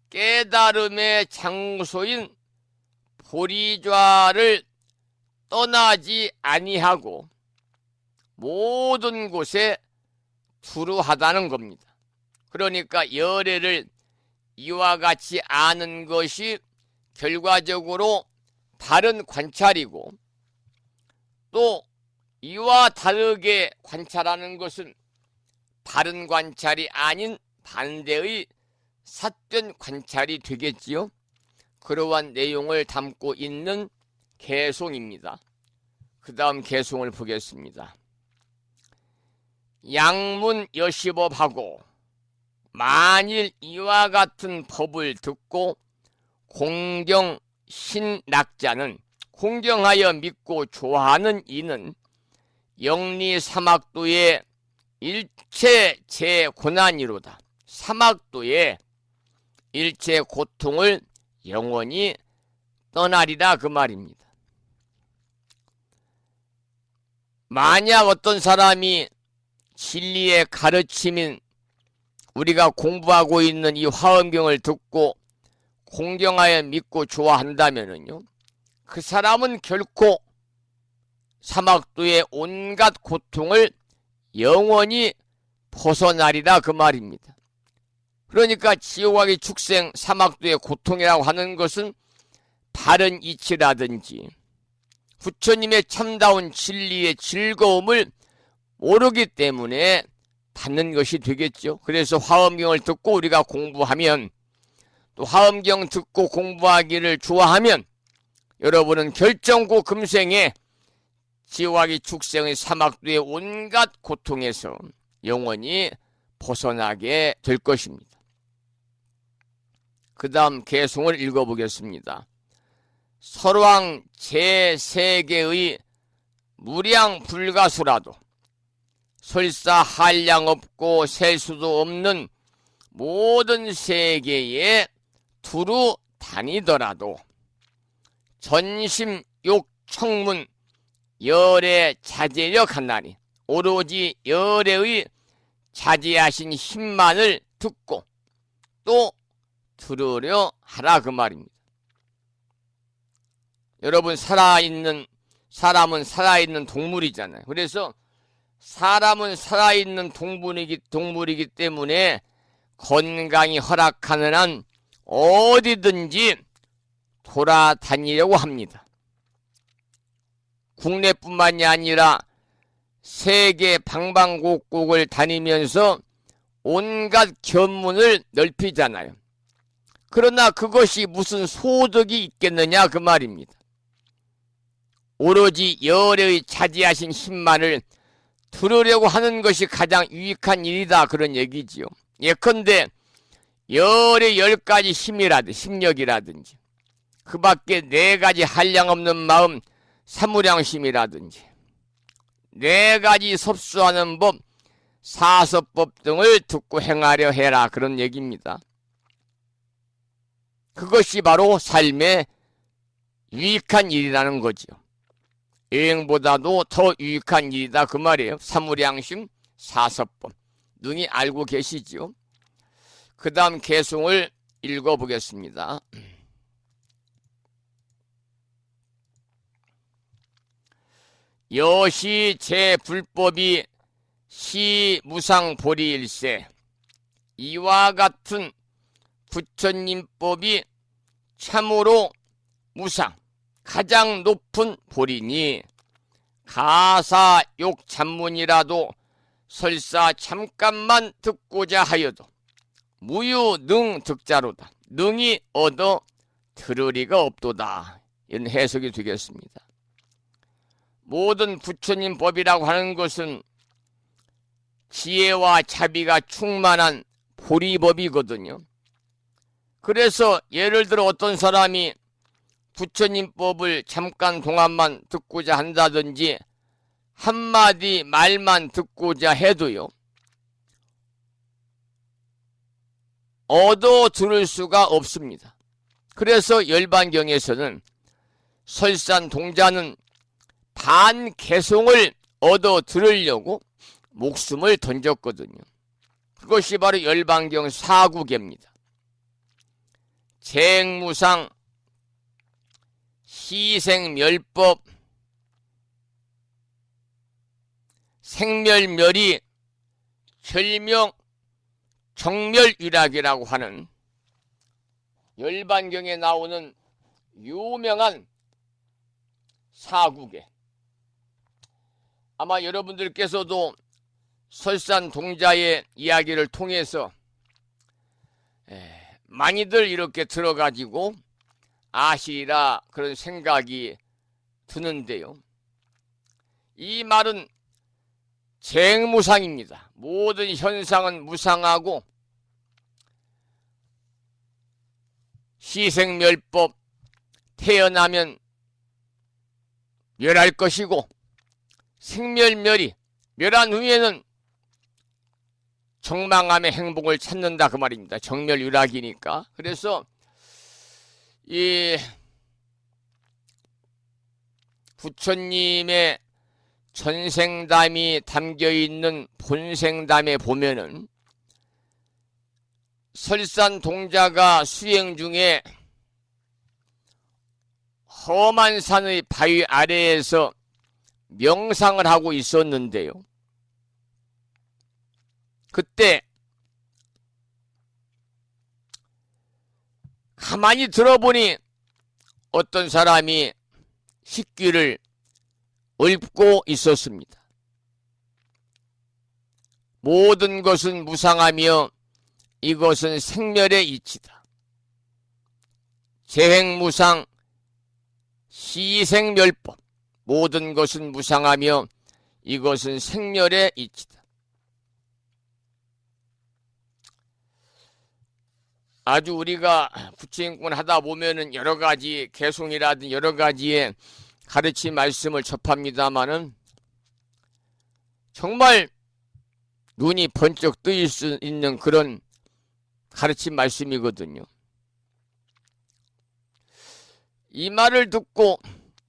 깨달음의 장소인 보리좌를 떠나지 아니하고 모든 곳에 두루하다는 겁니다. 그러니까 열애를 이와 같이 아는 것이 결과적으로 다른 관찰이고, 또 이와 다르게 관찰하는 것은 바른 관찰이 아닌 반대의 삿된 관찰이 되겠지요. 그러한 내용을 담고 있는 개송입니다. 그 다음 개송을 보겠습니다. 양문 여시법하고 만일 이와 같은 법을 듣고 공경 신락자는, 공경하여 믿고 좋아하는 이는 영리사막도의 일체 제고난이로다. 사막도의 일체 고통을 영원히 떠나리라 그 말입니다. 만약 어떤 사람이 진리의 가르침인 우리가 공부하고 있는 이 화엄경을 듣고 공경하여 믿고 좋아한다면은요, 그 사람은 결코 사막도의 온갖 고통을 영원히 벗어나리라 그 말입니다. 그러니까 지옥하기 축생 사막도의 고통이라고 하는 것은 바른 이치라든지 부처님의 참다운 진리의 즐거움을 모르기 때문에 받는 것이 되겠죠. 그래서 화엄경을 듣고 우리가 공부하면, 또 화엄경 듣고 공부하기를 좋아하면 여러분은 결정코 금생에 지옥하기 축생의 사막도의 온갖 고통에서 영원히 벗어나게 될 것입니다. 그 다음 개송을 읽어보겠습니다. 설왕 제3개의 무량 불가수라도 설사 한량 없고 셀 수도 없는 모든 세계에 두루 다니더라도 전심 욕 청문 열애 자제려 간나니 오로지 열애의 자제하신 힘만을 듣고 또 들으려 하라 그 말입니다. 여러분, 사람은 살아있는 동물이잖아요. 그래서 사람은 살아있는 동물이기 때문에 건강이 허락하는 한 어디든지 돌아다니려고 합니다. 국내뿐만이 아니라 세계 방방곡곡을 다니면서 온갖 견문을 넓히잖아요. 그러나 그것이 무슨 소득이 있겠느냐 그 말입니다. 오로지 열애의 자제하신 힘만을 들으려고 하는 것이 가장 유익한 일이다 그런 얘기지요. 예컨대 열의 10가지 심력이라든지 그 밖에 4가지 한량없는 마음 사무량심이라든지 4가지 섭수하는 법 사섭법 등을 듣고 행하려 해라 그런 얘기입니다. 그것이 바로 삶의 유익한 일이라는 거죠. 여행보다도 더 유익한 일이다 그 말이에요. 사무량심 사섭법 능히 알고 계시죠. 그 다음 개송을 읽어보겠습니다. 여시 제불법이 시무상보리일세 이와 같은 부처님법이 참으로 무상 가장 높은 보리니 가사욕 잠문이라도 설사 잠깐만 듣고자 하여도 무유능 득자로다. 능히 얻어 들으리가 없도다. 이런 해석이 되겠습니다. 모든 부처님 법이라고 하는 것은 지혜와 자비가 충만한 보리법이거든요. 그래서 예를 들어 어떤 사람이 부처님 법을 잠깐 동안만 듣고자 한다든지 한마디 말만 듣고자 해도요, 얻어 들을 수가 없습니다. 그래서 열반경에서는 설산 동자는 반개송을 얻어 들으려고 목숨을 던졌거든요. 그것이 바로 열반경 4구계입니다. 재행무상, 희생멸법, 생멸멸이, 절명, 정멸유락이라고 하는 열반경에 나오는 유명한 4구계. 아마 여러분들께서도 설산동자의 이야기를 통해서 많이들 이렇게 들어가지고 아시리라 그런 생각이 드는데요. 이 말은 재행무상입니다. 모든 현상은 무상하고 희생멸법, 태어나면 멸할 것이고 생멸멸이, 멸한 후에는 정망함의 행복을 찾는다 그 말입니다. 정멸유락이니까. 그래서 이 부처님의 전생담이 담겨있는 본생담에 보면은 설산동자가 수행 중에 험한 산의 바위 아래에서 명상을 하고 있었는데요. 그때 가만히 들어보니 어떤 사람이 식귀를 읊고 있었습니다. 모든 것은 무상하며 이것은 생멸의 이치다. 재행무상, 희생멸법, 모든 것은 무상하며 이것은 생멸의 이치다. 아주 우리가 부처인권 하다 보면은 여러 가지 개송이라든 여러 가지의 가르침 말씀을 접합니다마는 정말 눈이 번쩍 뜨일 수 있는 그런 가르침 말씀이거든요. 이 말을 듣고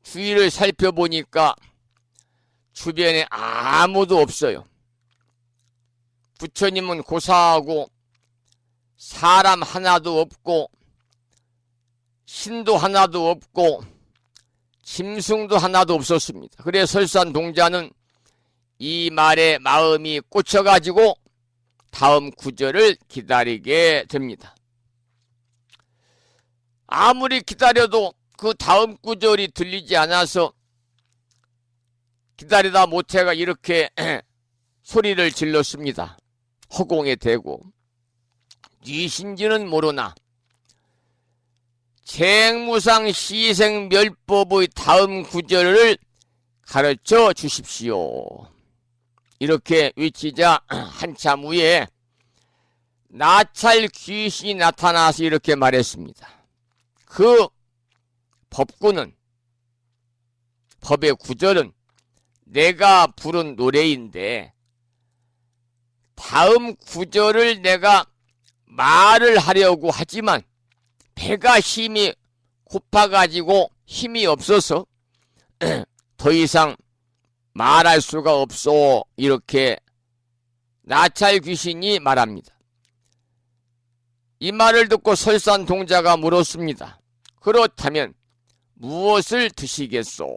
주위를 살펴보니까 주변에 아무도 없어요. 부처님은 고사하고 사람 하나도 없고 신도 하나도 없고 짐승도 하나도 없었습니다. 그래서 설산동자는 이 말에 마음이 꽂혀가지고 다음 구절을 기다리게 됩니다. 아무리 기다려도 그 다음 구절이 들리지 않아서 기다리다 못해가 이렇게 소리를 질렀습니다. 허공에 대고 니신지는 모르나 재행무상 희생멸법의 다음 구절을 가르쳐 주십시오. 이렇게 외치자 한참 후에 나찰 귀신이 나타나서 이렇게 말했습니다. 그 법구는, 법의 구절은 내가 부른 노래인데 다음 구절을 내가 말을 하려고 하지만 배가 힘이 고파가지고 힘이 없어서 더 이상 말할 수가 없어. 이렇게 나찰 귀신이 말합니다. 이 말을 듣고 설산동자가 물었습니다. 그렇다면 무엇을 드시겠소?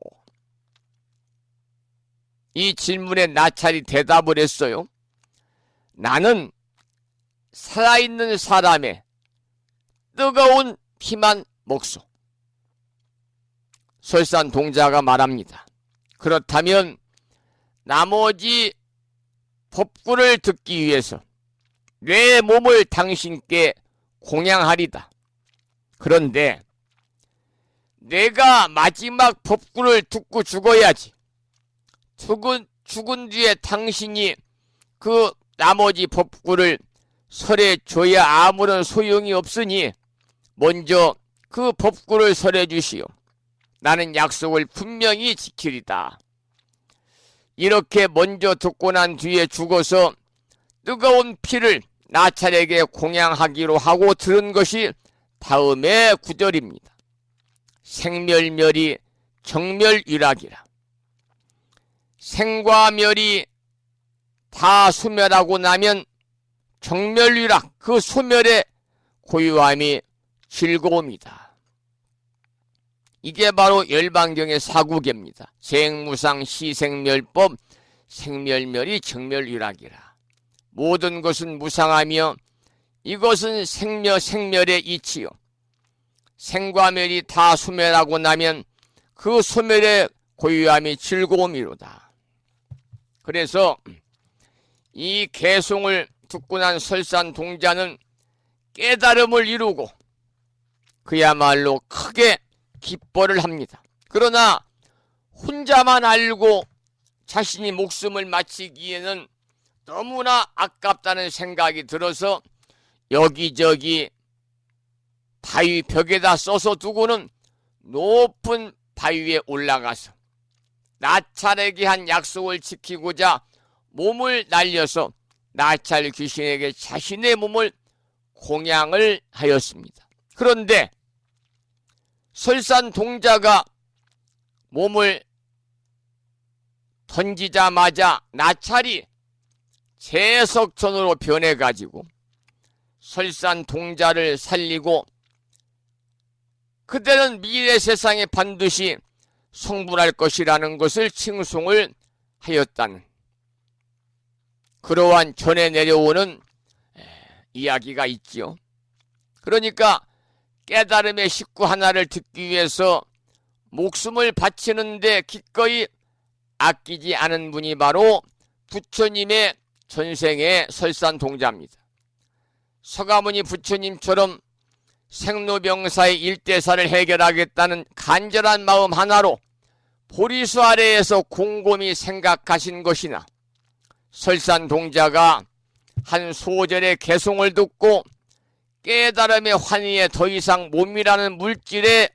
이 질문에 나찰이 대답을 했어요. 나는 살아있는 사람의 뜨거운 피만 먹소. 설산동자가 말합니다. 그렇다면 나머지 법구를 듣기 위해서 내 몸을 당신께 공양하리다. 그런데 내가 마지막 법구를 듣고 죽어야지. 죽은 뒤에 당신이 그 나머지 법구를 설해 줘야 아무런 소용이 없으니 먼저 그 법구를 설해 주시오. 나는 약속을 분명히 지키리다. 이렇게 먼저 듣고 난 뒤에 죽어서 뜨거운 피를 나찰에게 공양하기로 하고 들은 것이 다음의 구절입니다. 생멸멸이 정멸유락이라. 생과 멸이 다 소멸하고 나면 정멸유락, 그 소멸의 고유함이 즐거움이다. 이게 바로 열반경의 사구계입니다. 생무상 시생멸법, 생멸멸이 정멸유락이라. 모든 것은 무상하며 이것은 생멸의 이치요. 생과 멸이 다 소멸하고 나면 그 소멸의 고유함이 즐거움이로다. 그래서 이 개송을 듣고 난 설산동자는 깨달음을 이루고 그야말로 크게 기뻐를 합니다. 그러나 혼자만 알고 자신이 목숨을 마치기에는 너무나 아깝다는 생각이 들어서 여기저기 바위 벽에다 써서 두고는 높은 바위에 올라가서 나찰에게 한 약속을 지키고자 몸을 날려서 나찰 귀신에게 자신의 몸을 공양을 하였습니다. 그런데 설산동자가 몸을 던지자마자 나찰이 재석천으로 변해가지고 설산동자를 살리고 그대는 미래 세상에 반드시 성불할 것이라는 것을 칭송을 하였다는 그러한 전해 내려오는 이야기가 있지요. 그러니까 깨달음의 식구 하나를 듣기 위해서 목숨을 바치는데 기꺼이 아끼지 않은 분이 바로 부처님의 전생의 설산동자입니다. 서가모니 부처님처럼 생로병사의 일대사를 해결하겠다는 간절한 마음 하나로 보리수 아래에서 곰곰이 생각하신 것이나 설산동자가 한 소절의 개송을 듣고 깨달음의 환희에 더 이상 몸이라는 물질에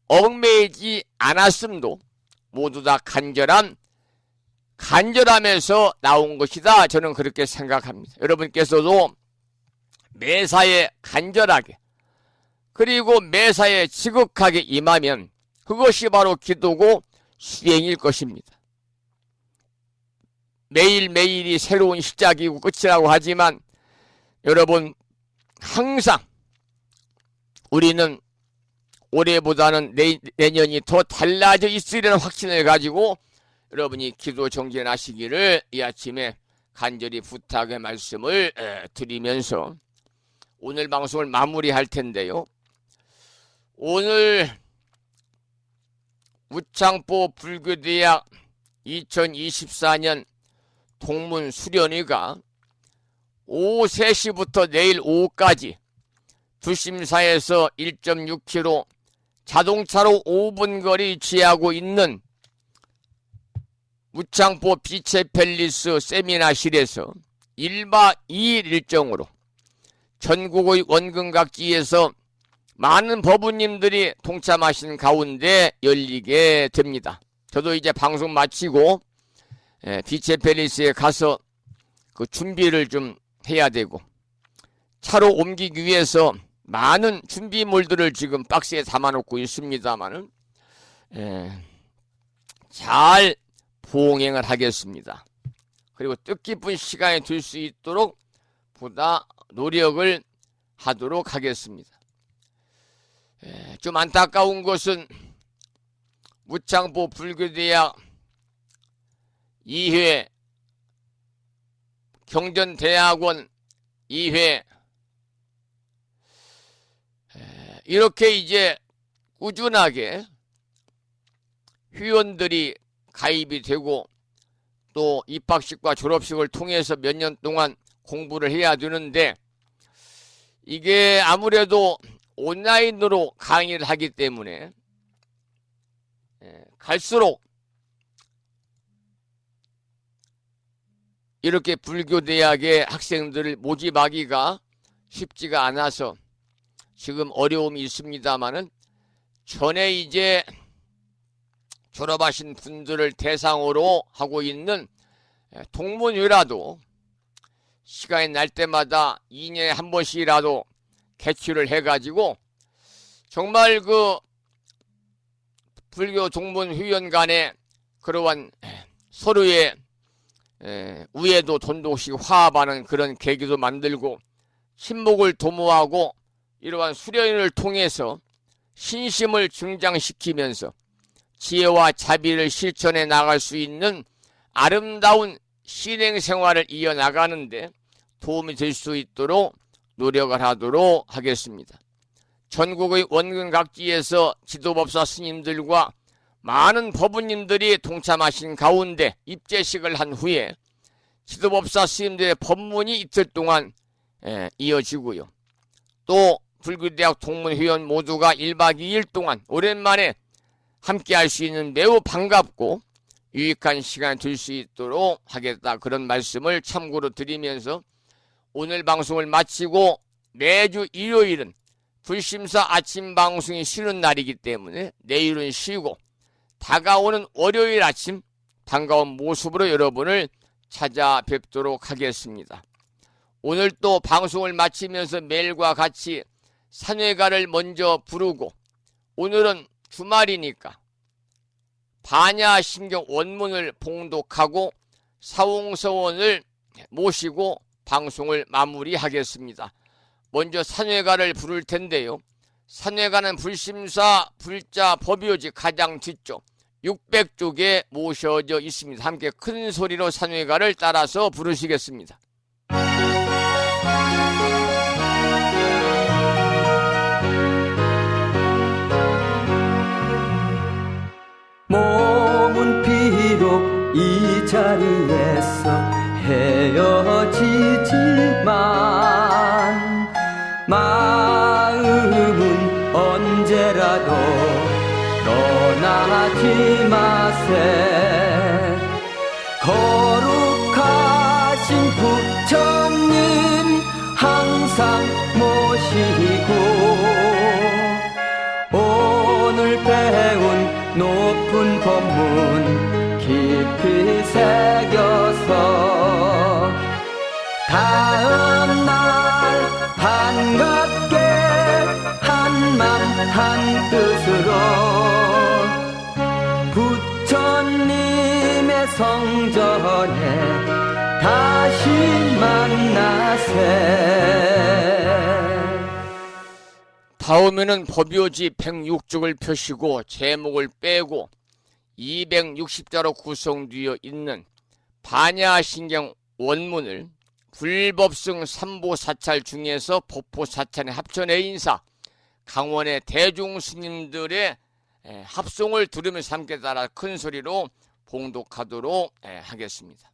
얽매이지 않았음도 모두 다 간절함에서 나온 것이다. 저는 그렇게 생각합니다. 여러분께서도 매사에 간절하게 그리고 매사에 지극하게 임하면 그것이 바로 기도고 수행일 것입니다. 매일매일이 새로운 시작이고 끝이라고 하지만 여러분 항상 우리는 올해보다는 내년이 더 달라져 있으리라는 확신을 가지고 여러분이 기도 정진하시기를 이 아침에 간절히 부탁의 말씀을 드리면서 오늘 방송을 마무리할 텐데요. 오늘 우창보 불교대학 2024년 동문 수련회가 오후 3시부터 내일 오후까지 두심사에서 1.6km 자동차로 5분 거리 위치하고 있는 우창보 비체 팰리스 세미나실에서 1박 2일 일정으로 전국의 원근각지에서 많은 법우님들이 동참하신 가운데 열리게 됩니다. 저도 이제 방송 마치고 비체 팰리스에 가서 그 준비를 좀 해야 되고 차로 옮기기 위해서 많은 준비물들을 지금 박스에 담아놓고 있습니다만은 잘 봉행을 하겠습니다. 그리고 뜻깊은 시간이 될 수 있도록 보다 노력을 하도록 하겠습니다. 좀 안타까운 것은 우창보 불교대학 2회 경전대학원 2회 이렇게 이제 꾸준하게 회원들이 가입이 되고 또 입학식과 졸업식을 통해서 몇 년 동안 공부를 해야 되는데 이게 아무래도 온라인으로 강의를 하기 때문에 갈수록 이렇게 불교대학의 학생들을 모집하기가 쉽지가 않아서 지금 어려움이 있습니다만은 전에 이제 졸업하신 분들을 대상으로 하고 있는 동문회라도 시간이 날 때마다 2년에 한 번씩이라도 개최를 해가지고 정말 그 불교 동문회원 간의 그러한 서로의 우애도 돈독식 화합하는 그런 계기도 만들고 친목을 도모하고 이러한 수련을 통해서 신심을 증장시키면서 지혜와 자비를 실천해 나갈 수 있는 아름다운 신행생활을 이어나가는데 도움이 될 수 있도록 노력을 하도록 하겠습니다. 전국의 원근 각지에서 지도법사 스님들과 많은 법우님들이 동참하신 가운데 입제식을 한 후에 지도법사 스님들의 법문이 이틀 동안 이어지고요. 또 불교대학 동문회원 모두가 1박 2일 동안 오랜만에 함께 할 수 있는 매우 반갑고 유익한 시간이 될 수 있도록 하겠다, 그런 말씀을 참고로 드리면서 오늘 방송을 마치고 매주 일요일은 불심사 아침 방송이 쉬는 날이기 때문에 내일은 쉬고 다가오는 월요일 아침 반가운 모습으로 여러분을 찾아뵙도록 하겠습니다. 오늘 또 방송을 마치면서 매일과 같이 산회가를 먼저 부르고 오늘은 주말이니까 반야신경 원문을 봉독하고 사홍서원을 모시고 방송을 마무리하겠습니다. 먼저 산회가를 부를 텐데요. 산회가는 불심사 불자 법요지 가장 뒤쪽 600쪽에 모셔져 있습니다. 함께 큰 소리로 산회가를 따라서 부르시겠습니다. 몸은 비록 이 자리에서 헤어지지만 마음은 언제라도 떠나지 마세. 거룩하신 부처님 항상 모시고 오늘 배운 높은 법문 깊이 새겨서 다음날 반갑게 한맘 한뜻으로 부처님의 성전에 다시 만나세. 다음에는 법요지 106쪽을 펴시고 제목을 빼고 260자로 구성되어 있는 반야신경 원문을 불법승 삼보사찰 중에서 법보사찰의 합천의 인사 강원의 대중스님들의 합송을 들으면서 함께 따라 큰 소리로 봉독하도록 하겠습니다.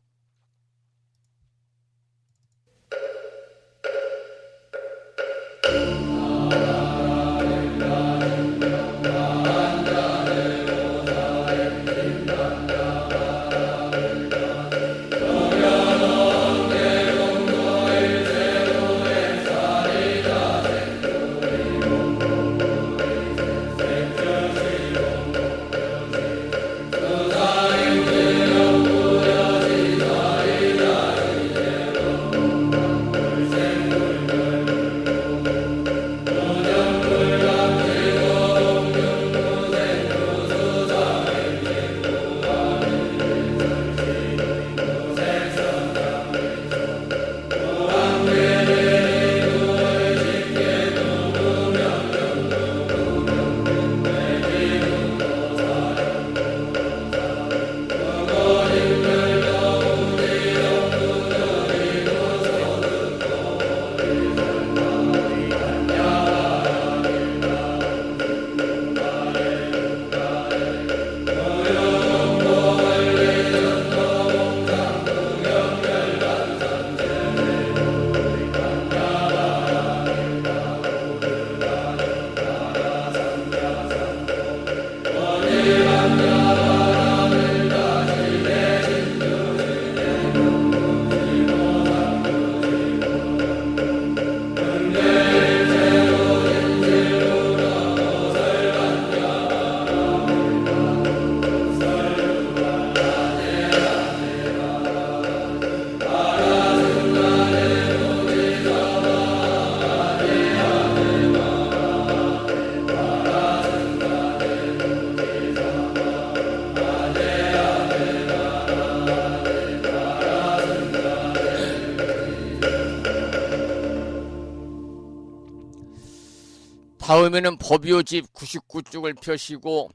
다음에는 법요집 99쪽을 펴시고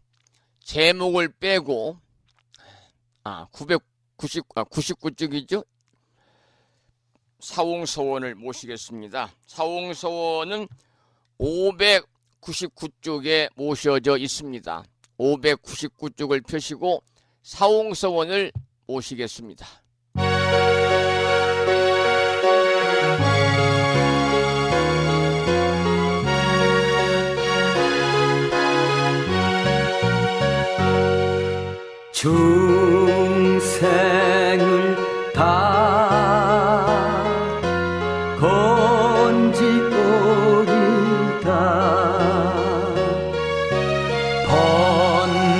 제목을 빼고 99쪽이죠. 사홍서원을 모시겠습니다. 사홍서원은 599쪽에 모셔져 있습니다. 599쪽을 펴시고 사홍서원을 모시겠습니다. 중생을 다 건지오리다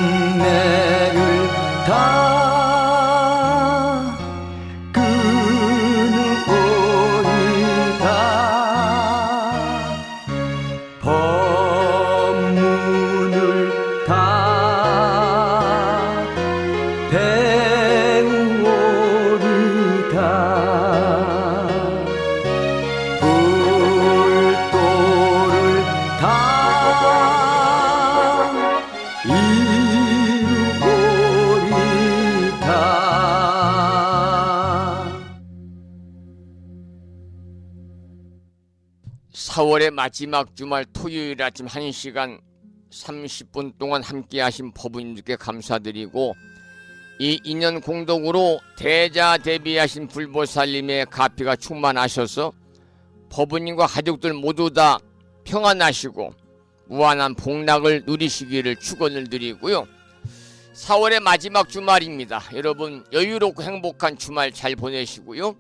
번뇌를 다 끊으오리다 법문을 다 배우오리다 불도를 다 이루오리다 4월의 마지막 주말 토요일 아침 1시간 30분 동안 함께 하신 법부님들께 감사드리고 이 인연 공덕으로 대자대비하신 불보살님의 가피가 충만하셔서 법부님과 가족들 모두 다 평안하시고 무한한 복락을 누리시기를 축원을 드리고요. 4월의 마지막 주말입니다. 여러분 여유롭고 행복한 주말 잘 보내시고요.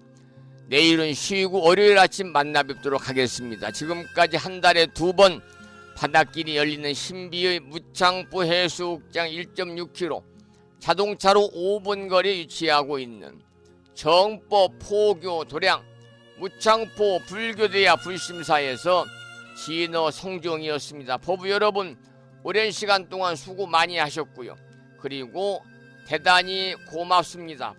내일은 쉬고 월요일 아침 만나 뵙도록 하겠습니다. 지금까지 한 달에 2번 바닷길이 열리는 신비의 무창포 해수욕장 1.6km 자동차로 5분 거리에 위치하고 있는 정법 포교 도량 무창포 불교대야 불심사에서 진어 성종이었습니다. 법부 여러분 오랜 시간 동안 수고 많이 하셨고요. 그리고 대단히 고맙습니다.